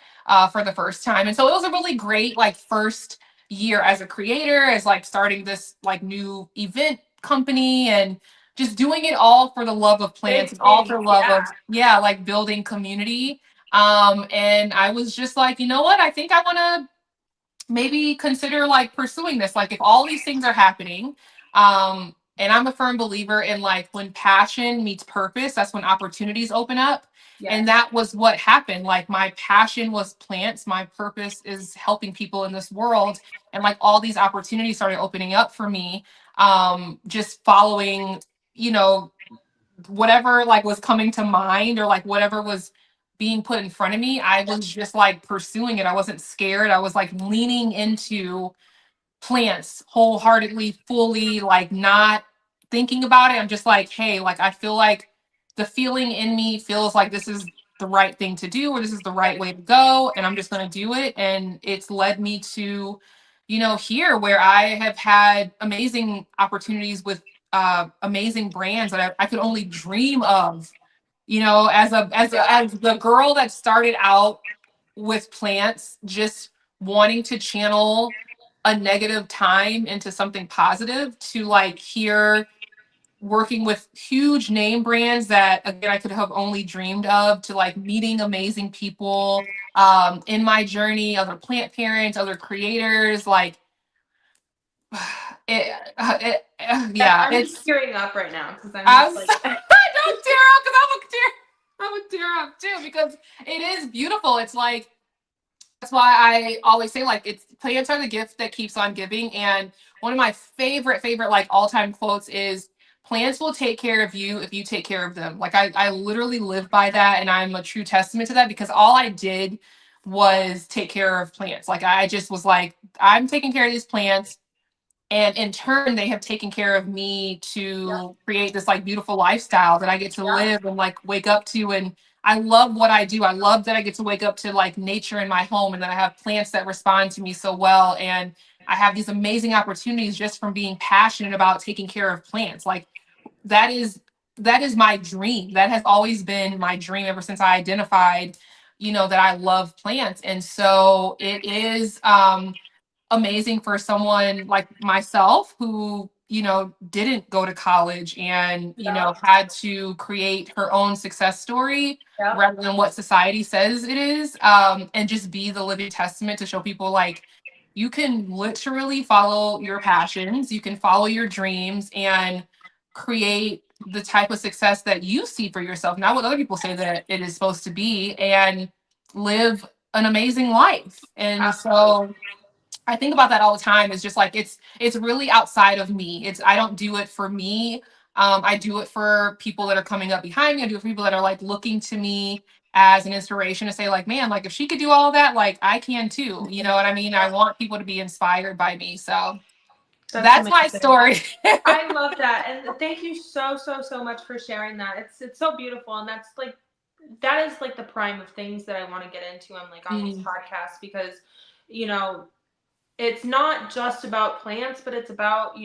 for the first time. And so it was a really great like first year as a creator, as like starting this like new event company and just doing it all for the love of plants and all for love of like building community. And I was just like, you know what? I think I want to maybe consider like pursuing this. Like if all these things are happening, and I'm a firm believer in like when passion meets purpose, that's when opportunities open up. And that was what happened. Like my passion was plants. My purpose is helping people in this world. And like all these opportunities started opening up for me, just following, you know, whatever like was coming to mind or like whatever was being put in front of me. I was just like pursuing it. I wasn't scared. I was like leaning into plants wholeheartedly, fully, like not thinking about it. I'm just like, hey, like I feel like the feeling in me feels like this is the right thing to do, or this is the right way to go, and I'm just going to do it. And it's led me to, you know, here where I have had amazing opportunities with amazing brands that I could only dream of, you know, as the girl that started out with plants, just wanting to channel a negative time into something positive, to like hear working with huge name brands that again I could have only dreamed of, to like meeting amazing people in my journey, other plant parents, other creators, like yeah, I'm just it's tearing up right now because I'm I'm just so, like, don't tear up because I'm a tear up too, because it is beautiful. It's like, that's why I always say, like, it's plants are the gift that keeps on giving. And one of my favorite like all-time quotes is, plants will take care of you if you take care of them. Like I literally live by that, and I'm a true testament to that, because all I did was take care of plants. Like I just was like, I'm taking care of these plants, and in turn they have taken care of me yeah, to create this like beautiful lifestyle that I get to yeah, live and like wake up to. And I love what I do. I love that I get to wake up to like nature in my home, and that I have plants that respond to me so well, and I have these amazing opportunities just from being passionate about taking care of plants. Like that is that is my dream. That has always been my dream ever since I identified, that I love plants. And so it is amazing for someone like myself who, didn't go to college and, yeah, had to create her own success story yeah, rather than what society says it is. And just be the living testament to show people, like, you can literally follow your passions, you can follow your dreams, and create the type of success that you see for yourself, not what other people say that it is supposed to be, and live an amazing life. And absolutely. so I think about that all the time. It's just like, it's really outside of me. I don't do it for me. I do it for people that are coming up behind me. I do it for people that are like looking to me as an inspiration to say, like, man, like if she could do all of that, like I can too. You know what I mean? I want people to be inspired by me. So That's that's my amazing. story. I love that, and thank you so much for sharing that. It's so beautiful, and that is like the prime of things that I want to get into on these Mm, podcasts, because you know it's not just about plants, but it's about,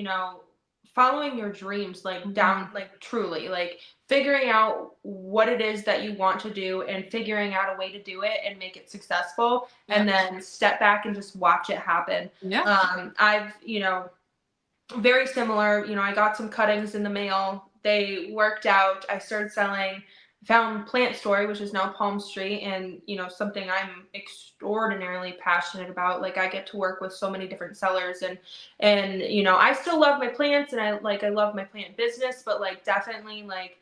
following your dreams, like down, mhm. like truly, like figuring out what it is that you want to do and figuring out a way to do it and make it successful, Yeah. and then step back and just watch it happen. Yeah. I've, very similar, I got some cuttings in the mail. They worked out. I started selling, found Plant Story, which is now Palm Street, and something I'm extraordinarily passionate about. Like I get to work with so many different sellers, and I still love my plants, and I love my plant business, but like definitely like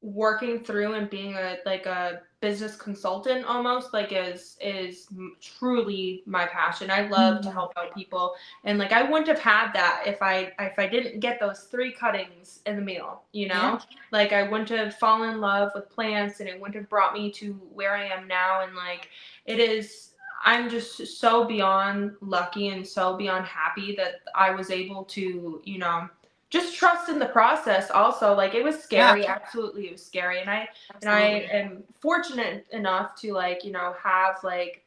working through and being a business consultant almost, like is truly my passion. I love to Mhm. help out people, and like I wouldn't have had that if I didn't get those 3 cuttings in the mail, Yeah. like I wouldn't have fallen in love with plants, and it wouldn't have brought me to where I am now. And like it is, I'm just so beyond lucky and so beyond happy that I was able to, just trust in the process. Also, like it was Yeah. scary, absolutely it was scary, and I Absolutely. am fortunate enough to like have like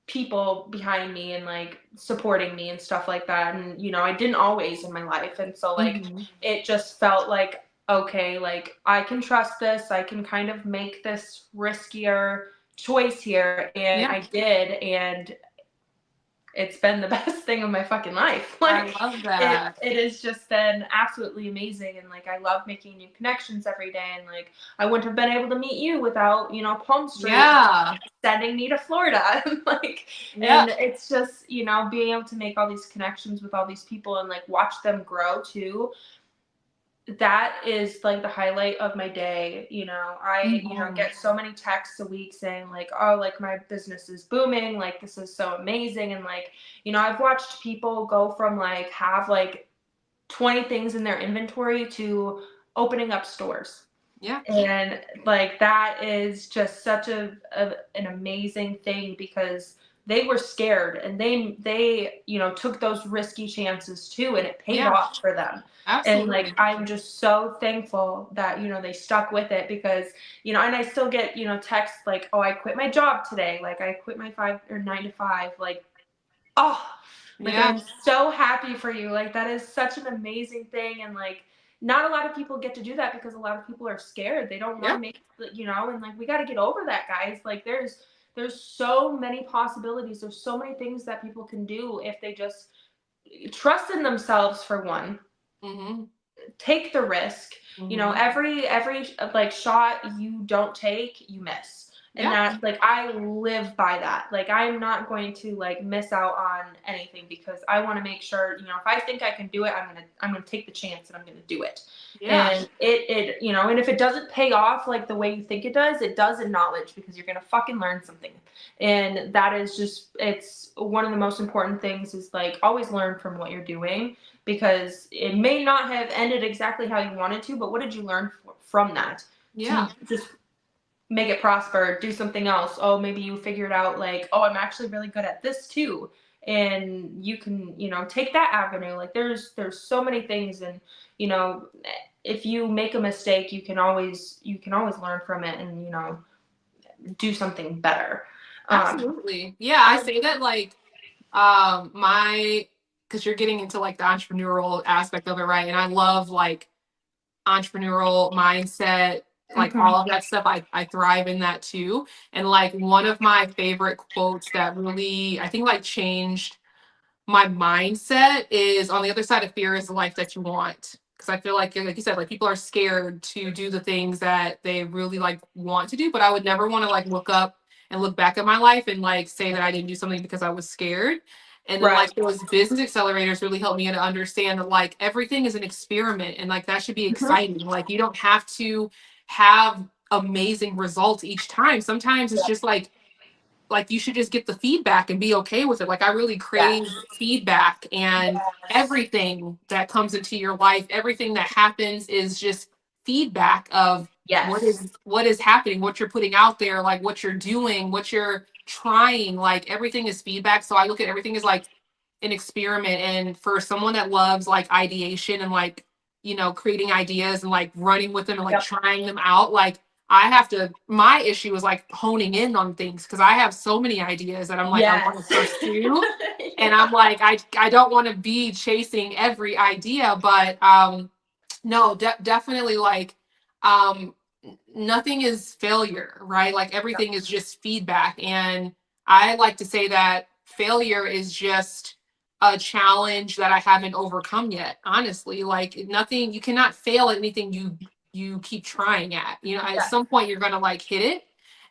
people behind me and like supporting me and stuff like that. And I didn't always in my life, and so like Mhm. it just felt like, okay, like I can trust this, I can kind of make this riskier choice here, and Yeah. I did. And it's been the best thing of my fucking life. I Like love it that. it has just been absolutely amazing, and like I love making new connections every day, and like I wouldn't have been able to meet you without, Palm Street Yeah. sending me to Florida. And like, Yeah. and it's just, being able to make all these connections with all these people and like watch them grow too. That is like the highlight of my day. I, Mhm. get so many texts a week saying like, oh, like my business is booming, like this is so amazing. And like, I've watched people go from like have like 20 things in their inventory to opening up stores. Yeah. And like that is just such an amazing thing, because they were scared, and they took those risky chances too, and it paid Yeah. off for them. And like Absolutely. I'm just so thankful that they stuck with it, because and I still get texts like, oh, I quit my job today, like I quit my 9 to 5, like, oh, like Yeah. I'm so happy for you. Like that is such an amazing thing. And like not a lot of people get to do that, because a lot of people are scared. They don't want Yeah. to make, and like we got to get over that, guys. Like there's so many possibilities. There's so many things that people can do if they just trust in themselves, for one. Mm-hmm. Take the risk. Mm-hmm. You know, every like shot you don't take, you miss. And that, like, I live by that. Like, I'm not going to like miss out on anything, because I want to make sure, you know, if I think I can do it, I'm gonna take the chance and I'm gonna do it. Yeah. And it you know, and if it doesn't pay off like the way you think it does in knowledge, because you're gonna fucking learn something. And that is just, it's one of the most important things, is like, always learn from what you're doing, because it may not have ended exactly how you wanted to, but what did you learn from that? Yeah. To just make it prosper, do something else. Oh, maybe you figured out like, oh, I'm actually really good at this too. And you can, you know, take that avenue. Like, there's so many things. And, you know, if you make a mistake, you can always learn from it and, you know, do something better. Absolutely. Yeah, I say that like because you're getting into like the entrepreneurial aspect of it, right? And I love like entrepreneurial mindset, like all of that stuff. I thrive in that too. And like one of my favorite quotes that really I think like changed my mindset is, on the other side of fear is the life that you want. Because I feel like you said, like people are scared to do the things that they really like want to do, but I would never want to like look up and look back at my life and like say that I didn't do something because I was scared. And then Right. like those business accelerators really helped me to understand that like everything is an experiment, and like that should be exciting. Like you don't have to have amazing results each time. Sometimes it's just like you should just get the feedback and be okay with it. Like I really crave feedback, and everything that comes into your life, everything that happens is just feedback of what is happening, what you're putting out there, like what you're doing, what you're trying, like everything is feedback. So I look at everything as like an experiment. And for someone that loves like ideation and like, you know, creating ideas and like running with them and like trying them out, like my issue is like honing in on things, because I have so many ideas that I'm like, I want to pursue. And I'm like, I don't want to be chasing every idea, but no, definitely like nothing is failure, right? Like everything is just feedback. And I like to say that failure is just a challenge that I haven't overcome yet. Honestly, like nothing, you cannot fail at anything you keep trying at. You know, at some point you're gonna like hit it.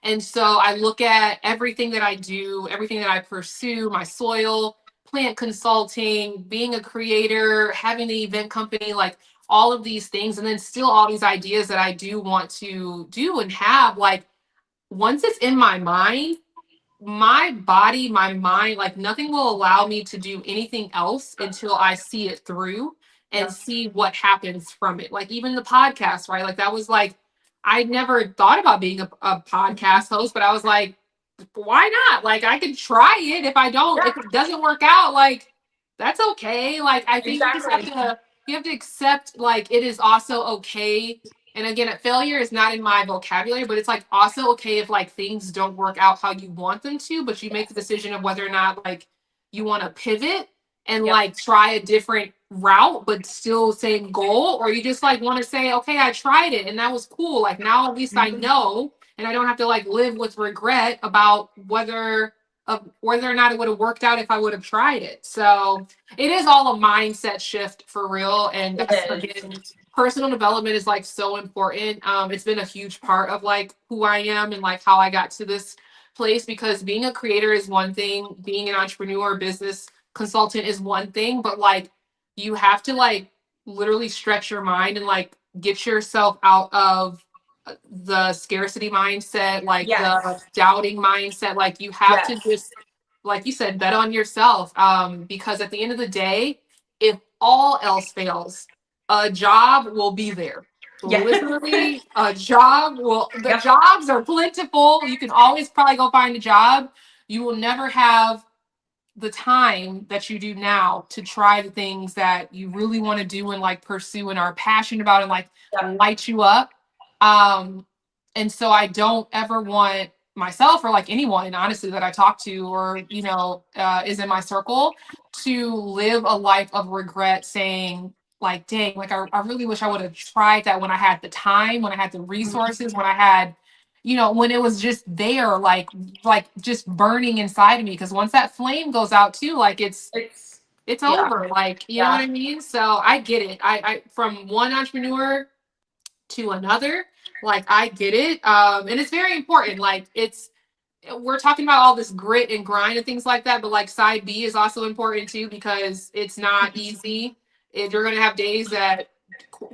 And so I look at everything that I do, everything that I pursue, my soil, plant consulting, being a creator, having the event company, like all of these things, and then still all these ideas that I do want to do and have, like once it's in my mind, my body, my mind, like nothing will allow me to do anything else until I see it through and see what happens from it. Like even the podcast, right? Like that was like, I never thought about being a podcast host, but I was like, why not? Like I could try it. If it doesn't work out, like that's okay. Like I think you have to accept like it is also okay. And again, failure is not in my vocabulary, but it's like also okay if like things don't work out how you want them to, but you make the decision of whether or not like you want to pivot and like try a different route, but still same goal, or you just like want to say, okay, I tried it and that was cool. Like now at least I know, and I don't have to like live with regret about whether or not it would have worked out if I would have tried it. So it is all a mindset shift for real. And again, personal development is like so important. It's been a huge part of like who I am and like how I got to this place, because being a creator is one thing, being an entrepreneur, business consultant is one thing, but like you have to like literally stretch your mind and like get yourself out of the scarcity mindset, like the doubting mindset. Like you have to just, like you said, bet on yourself. Because at the end of the day, if all else fails, a job will be there. Literally, a job will, the jobs are plentiful. You can always probably go find a job. You will never have the time that you do now to try the things that you really want to do and like pursue and are passionate about and like light you up. And so I don't ever want myself or like anyone honestly that I talk to or you know is in my circle to live a life of regret, saying like, dang, like I really wish I would have tried that when I had the time, when I had the resources, when I had, when it was just there, like just burning inside of me. Because once that flame goes out too, like it's yeah, over. Like, you know what yeah, I mean? So I get it. I from one entrepreneur to another, like I get it. And it's very important. Like we're talking about all this grit and grind and things like that, but like side B is also important too, because it's not easy. You're going to have days that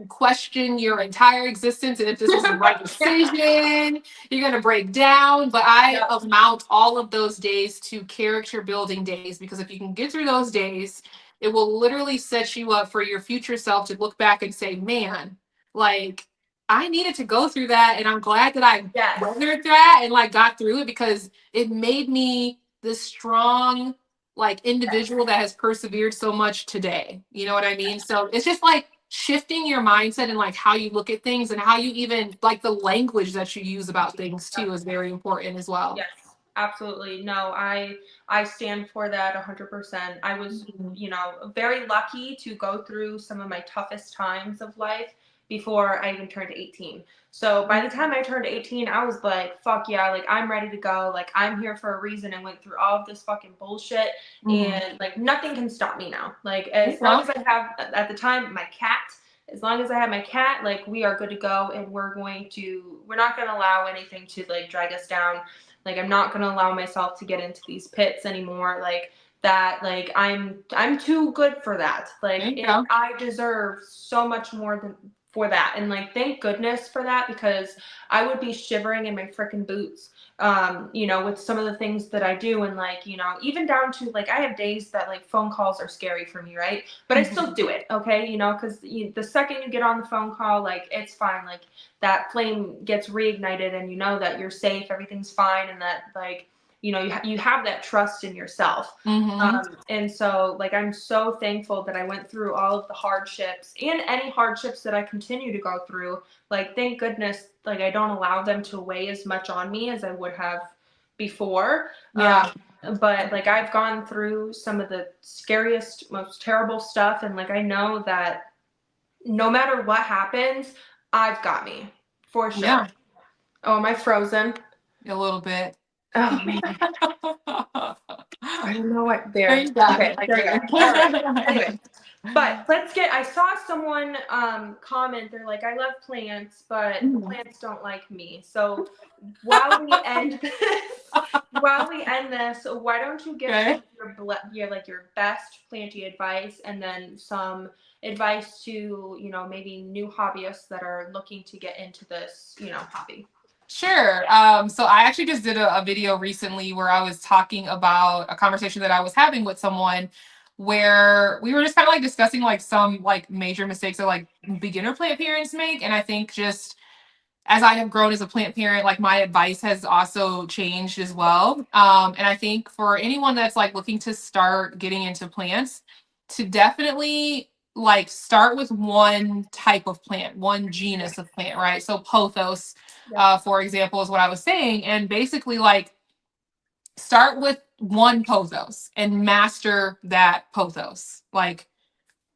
question your entire existence and if this is the right decision. You're going to break down, but I yeah, amount all of those days to character building days, because if you can get through those days, it will literally set you up for your future self to look back and say, man, like I needed to go through that, and I'm glad that I yes, weathered that and like got through it, because it made me this strong like individual that has persevered so much today. You know what I mean? So it's just like shifting your mindset and like how you look at things, and how you even like the language that you use about things too is very important as well. yes, absolutely. No, I stand for that 100%. I was, Mhm. very lucky to go through some of my toughest times of life before I even turned 18. So by the time I turned 18, I was like, fuck yeah, like I'm ready to go. Like I'm here for a reason. I went through all of this fucking bullshit, Mhm. and like nothing can stop me now. Like There you as long go. as I have at the time my cat, as long as I have my cat, like we are good to go, and we're not going to allow anything to like drag us down. Like I'm not going to allow myself to get into these pits anymore. Like that, like I'm too good for that. There Like you go. I deserve so much more than for that. And like thank goodness for that, because I would be shivering in my freaking boots, with some of the things that I do. And like, even down to like I have days that like phone calls are scary for me, right? But I still Mhm. do it, okay? Because the second you get on the phone call, like it's fine. Like that flame gets reignited, and you know that you're safe, everything's fine, and that like you have that trust in yourself. Mhm. And so like I'm so thankful that I went through all of the hardships, and any hardships that I continue to go through. Like thank goodness, like I don't allow them to weigh as much on me as I would have before. Yeah. But like I've gone through some of the scariest, most terrible stuff, and like I know that no matter what happens, I've got me for Yeah. sure. Oh, am I frozen? A little bit. Oh man, I don't know what There there. you got Okay, it right there we go. All right. there. Anyway, but I saw someone comment. They're like, I love plants, but the Mhm. plants don't like me. So while we end this, why don't you give Okay. some of your best planty advice, and then some advice to maybe new hobbyists that are looking to get into this hobby. Sure. So I actually just did a video recently where I was talking about a conversation that I was having with someone, where we were just kind of like discussing like some like major mistakes that like beginner plant parents make. And I think just as I have grown as a plant parent, like my advice has also changed as well. And I think for anyone that's like looking to start getting into plants, to definitely like start with one type of plant, one genus of plant, right? So pothos, Yep. for example, is what I was saying. And basically, like, start with one pothos and master that pothos. Like,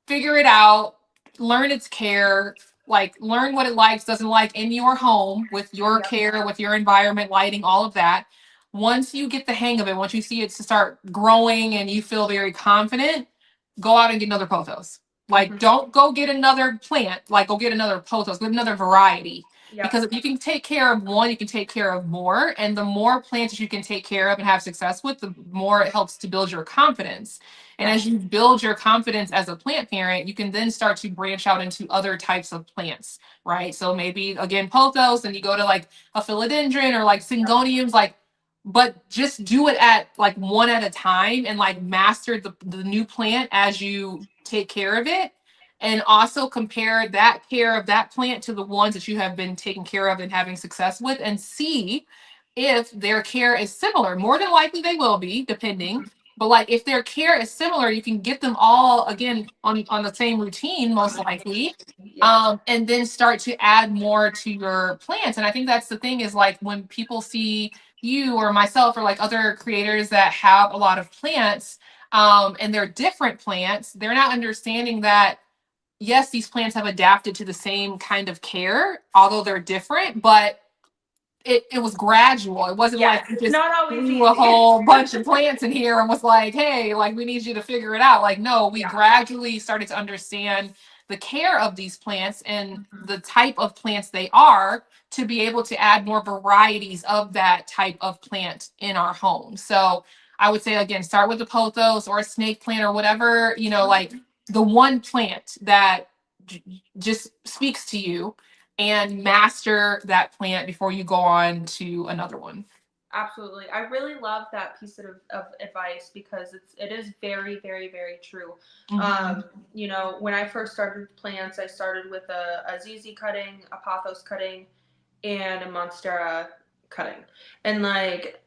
figure it out, learn its care, like learn what it likes, doesn't like in your home with your Yep. care, with your environment, lighting, all of that. Once you get the hang of it, once you see it to start growing and you feel very confident, go out and get another pothos. Like, Mhm. don't go get another plant, like, go get another pothos, get another variety. Yep. Because if you can take care of one, you can take care of more. And the more plants that you can take care of and have success with, the more it helps to build your confidence. And Yes. as you build your confidence as a plant parent, you can then start to branch out into other types of plants, right? So maybe again, pothos, and you go to like a philodendron or like syngoniums, like, but just do it at like one at a time, and like master the new plant as you take care of it. And also compare that care of that plant to the ones that you have been taking care of and having success with, and see if their care is similar. More than likely they will be, depending. But like if their care is similar, you can get them all again on the same routine, most likely. Yes. And then start to add more to your plants. And I think that's the thing, is like when people see you or myself or like other creators that have a lot of plants, and they're different plants, they're not understanding that yes, these plants have adapted to the same kind of care, although they're different, but it was gradual. It wasn't Yes, like we it's just not always threw a easy. whole bunch of plants in here and was like, hey, like we need you to figure it out. Like, no, we Yeah. gradually started to understand the care of these plants and Mhm. the type of plants they are to be able to add more varieties of that type of plant in our home. So I would say again, start with a pothos or a snake plant or whatever, you know, like the one plant that just speaks to you, and master that plant before you go on to another one. Absolutely. I really love that piece of advice because it is very, very, very true. Mhm. You know, when I first started with plants, I started with a ZZ cutting, a pothos cutting, and a monstera cutting. And like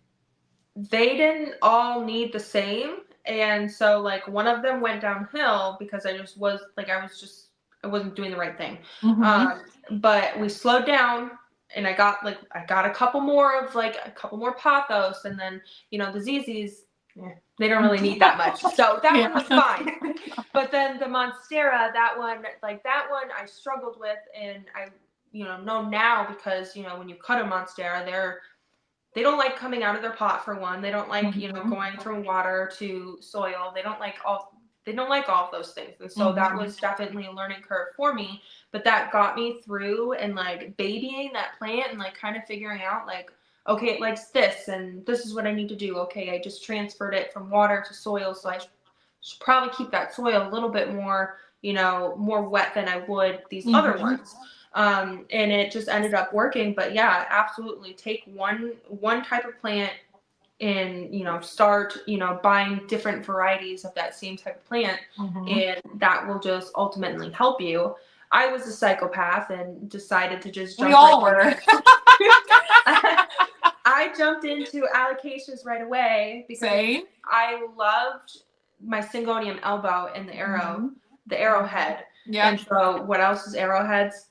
they didn't all need the same. And so like one of them went downhill because I wasn't doing the right thing. Mhm. But we slowed down and I got a couple more pothos, and then, you know, the ZZs, they don't really need that much. So that one was Yeah. fine. But then the monstera, that one I struggled with, and I, you know now because, you know, when you cut a monstera, they don't like coming out of their pot for one. They don't like, you know, Mhm. going from water to soil. They don't like all of those things. And so that Mhm. was definitely a learning curve for me, but that got me through, and like babying that plant and like kind of figuring out like, okay, it likes this and this is what I need to do. Okay, I just transferred it from water to soil, so I should probably keep that soil a little bit more, you know, more wet than I would these other Mhm. ones. And it just ended up working. But yeah, absolutely take one type of plant and, you know, start, you know, buying different varieties of that same type of plant, Mhm. and that will just ultimately help you. I was a psychopath and decided to just We jump right all were. I jumped into alocasias right away because Same. I loved my Syngonium elbow and Mhm. the arrowhead. Yeah. And so what else is arrowheads?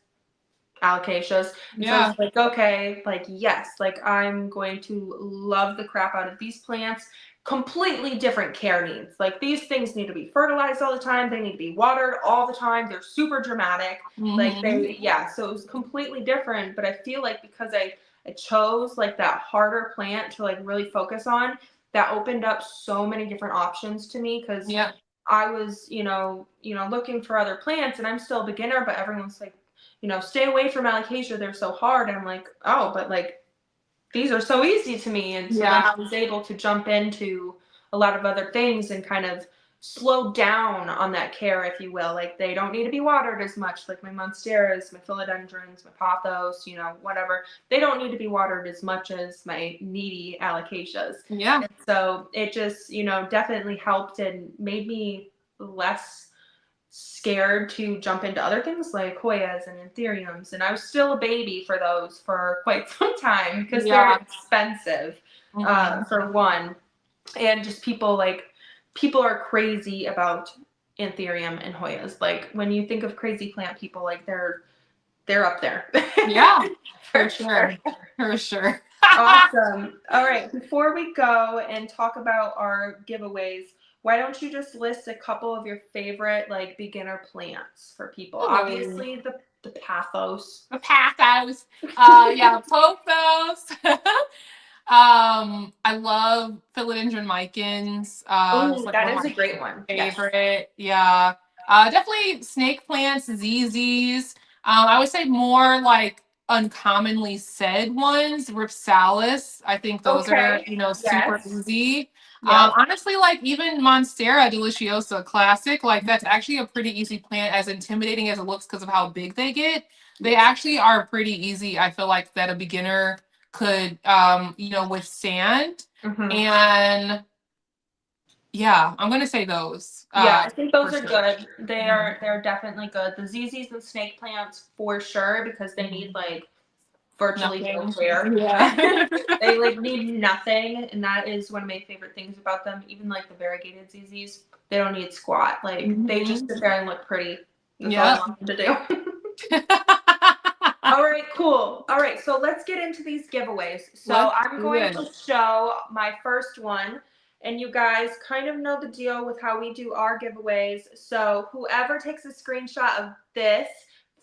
Alocasias. And so I Yeah. was like, okay, like, yes, like I'm going to love the crap out of these plants. Completely different care needs. Like these things need to be fertilized all the time. They need to be watered all the time. They're super dramatic. Like Mhm. so it was completely different. But I feel like because I chose like that harder plant to like really focus on, that opened up so many different options to me, because Yeah. I was, looking for other plants, and I'm still a beginner, but everyone's like, stay away from alocasia. They're so hard. And I'm like, oh, but like these are so easy to me. And so then Yeah. I was able to jump into a lot of other things and kind of slow down on that care, if you will. Like they don't need to be watered as much. Like my monsteras, my philodendrons, my pothos, whatever. They don't need to be watered as much as my needy alocasias. Yeah. And so it just, definitely helped and made me less scared to jump into other things like Hoyas and Anthuriums. And I was still a baby for those for quite some time because they're Yeah. expensive, Mhm. for one. And just people are crazy about Anthurium and Hoyas. Like when you think of crazy plant people, like they're up there. Yeah. For For sure. sure. For sure. Awesome. All right. Before we go and talk about our giveaways, why don't you just list a couple of your favorite like beginner plants for people? Ooh. Obviously the pathos. The pathos. Yeah, pothos. I love philodendron micans. It's Oh, like that one of is a my great one. Yes. favorite. Yeah. Definitely snake plants, ZZs. I would say more like uncommonly said ones, Ripsalis. I think those are, Okay. super Yes. easy. Yep. Honestly, like even Monstera deliciosa classic, like that's actually a pretty easy plant, as intimidating as it looks because of how big they get. They Yes. actually are pretty easy. I feel like that a beginner could, withstand. Hmm. And yeah, I'm gonna say those, Yeah, I think for those are sure. good. Mhm. They're definitely good. The ZZs and snake plants for sure, because they need Mhm. like virtually no Nothing. care. Yeah. They like need nothing, and that is one of my favorite things about them. Even like the variegated ZZs, they don't need squat. Like they just Mhm. sit there and look pretty. That's all I Yep. want them to do. All right, cool. All right, so let's get into these giveaways. So Let's I'm do going it. to show my first one, and you guys kind of know the deal with how we do our giveaways. So whoever takes a screenshot of this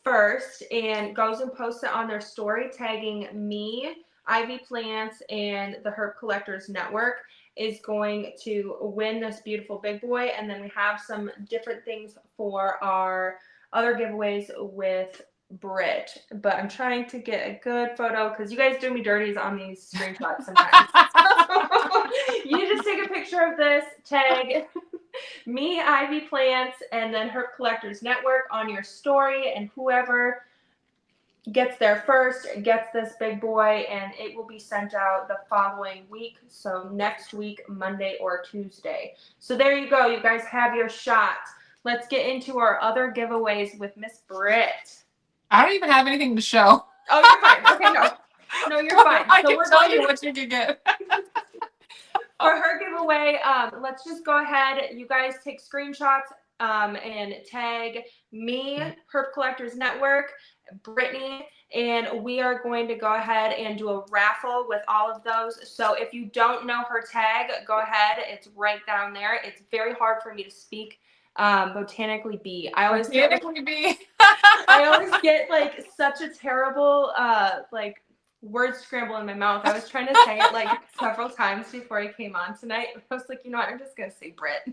first and goes and posts it on their story, tagging me, Ivy Plants and the Herb Collectors Network is going to win this beautiful big boy. And then we have some different things for our other giveaways with Britt. But I'm trying to get a good photo because you guys do me dirties on these screenshots sometimes. You just take a picture of this, tag me, Ivy Plants, and then Herb Collectors Network on your story, and whoever gets there first gets this big boy, and it will be sent out the following week, so next week, Monday or Tuesday. So there you go, you guys have your shot. Let's get into our other giveaways with Miss Britt. I don't even have anything to show. Oh, you're fine. Okay, no, you're fine. I So can tell you what you can get. For her giveaway, let's just go ahead. You guys take screenshots and tag me, Herb Collectors Network, Brittany, and we are going to go ahead and do a raffle with all of those. So if you don't know her tag, go ahead. It's right down there. It's very hard for me to speak botanically bee. I always get like such a terrible like word scramble in my mouth. I was trying to say it like several times before I came on tonight. I was like, you know what, I'm just gonna say Britt.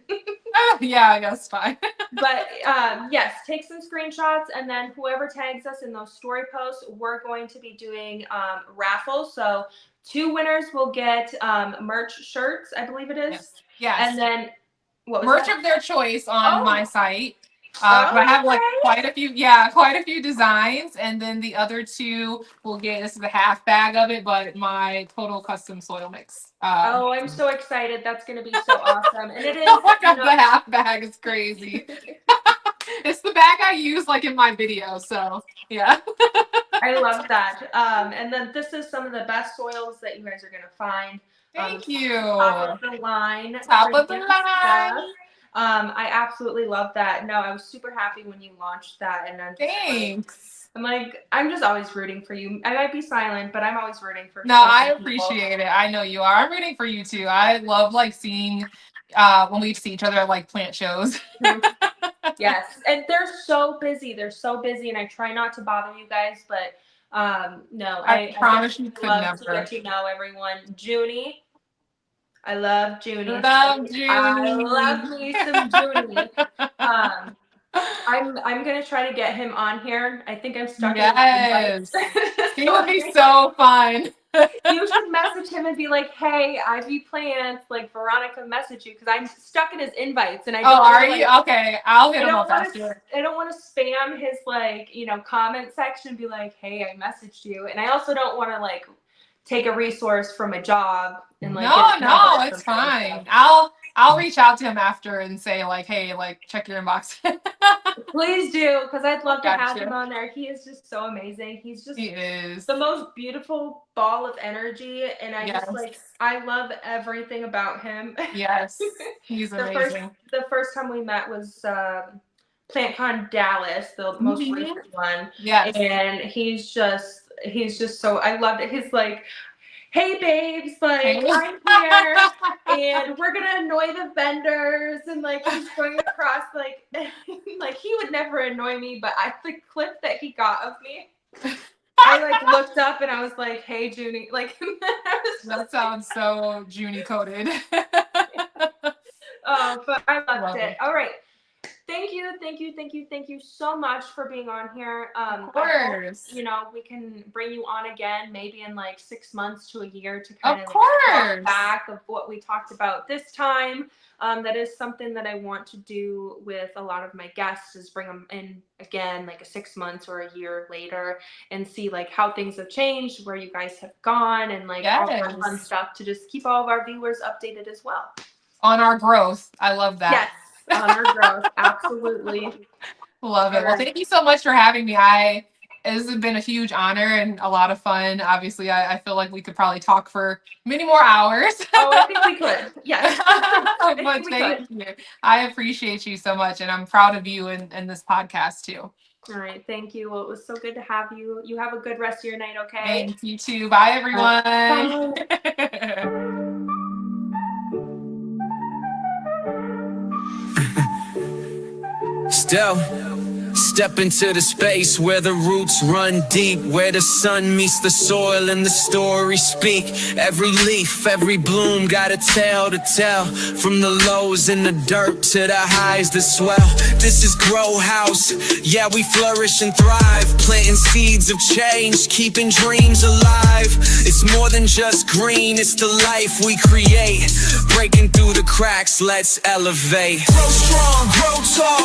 Yeah, I guess fine. But yes, take some screenshots, and then whoever tags us in those story posts, we're going to be doing raffles. So 2 winners will get merch shirts, I believe it is. Yes. And then what was merch that? of their choice on my site. Oh, I have like okay. quite a few designs, and then the other 2 will get, this is the half bag of it, but my total custom soil mix. Oh, I'm so excited. That's going to be so awesome. And it is, oh my God, the half bag is crazy. It's the bag I use like in my video, so yeah. I love that. And then this is some of the best soils that you guys are going to find. Thank you. Top of the line. Top of the line. I absolutely love that. No, I was super happy when you launched that, and thanks. I'm just always rooting for you. I might be silent, but I'm always rooting for. No, I appreciate it. I know you are. I'm rooting for you too. I love like seeing when we see each other at like plant shows. Yes, and they're so busy. And I try not to bother you guys, but no, I promise you could never. To get to know everyone. Junie. I love Junie. I love me some Junie. I'm gonna try to get him on here. I think I'm stuck. Yes, he would be so fun. You should message him and be like, "Hey, Ivy Plants, like Veronica messaged you," because I'm stuck in his invites and I don't. Oh, are you? Okay, I'll hit him up after. I don't want to spam his comment section and be like, "Hey, I messaged you," and I also don't want to like take a resource from a job and like. No, it's fine. I'll reach out to him after and say like, hey, like check your inbox. Please do, because I'd love to have him on there. He is just so amazing. He is the most beautiful ball of energy, and I love everything about him. Yes, he's amazing. The first time we met was PlantCon Dallas, the most recent one. Yes, and he's just so, I loved it. He's like, hey babes, like I'm here and we're gonna annoy the vendors, and like he's going across like like he would never annoy me, but the clip that he got of me, I like looked up and I was like, hey Junie, like that sounds so Junie coded. Oh, but I loved it. All right. Thank you so much for being on here. Of course. I hope, we can bring you on again, maybe in like 6 months to a year to kind of talk back of what we talked about this time. That is something that I want to do with a lot of my guests, is bring them in again, like 6 months or a year later, and see like how things have changed, where you guys have gone, and like all that fun stuff to just keep all of our viewers updated as well. On our growth. I love that. Yes. On our growth. Absolutely. Love it. Well, thank you so much for having me. It has been a huge honor and a lot of fun. Obviously, I feel like we could probably talk for many more hours. Oh, I think we could. Yes. But thank you. I appreciate you so much, and I'm proud of you and this podcast too. All right. Thank you. Well, it was so good to have you. You have a good rest of your night, okay? Thanks. You too. Bye, everyone. Bye. Still, Step into the space where the roots run deep, where the sun meets the soil and the stories speak. Every leaf, every bloom got a tale to tell, from the lows in the dirt to the highs that swell. This is Grow House, yeah, we flourish and thrive, planting seeds of change, keeping dreams alive. It's more than just green, it's the life we create, breaking through the cracks, let's elevate. Grow strong, grow tall,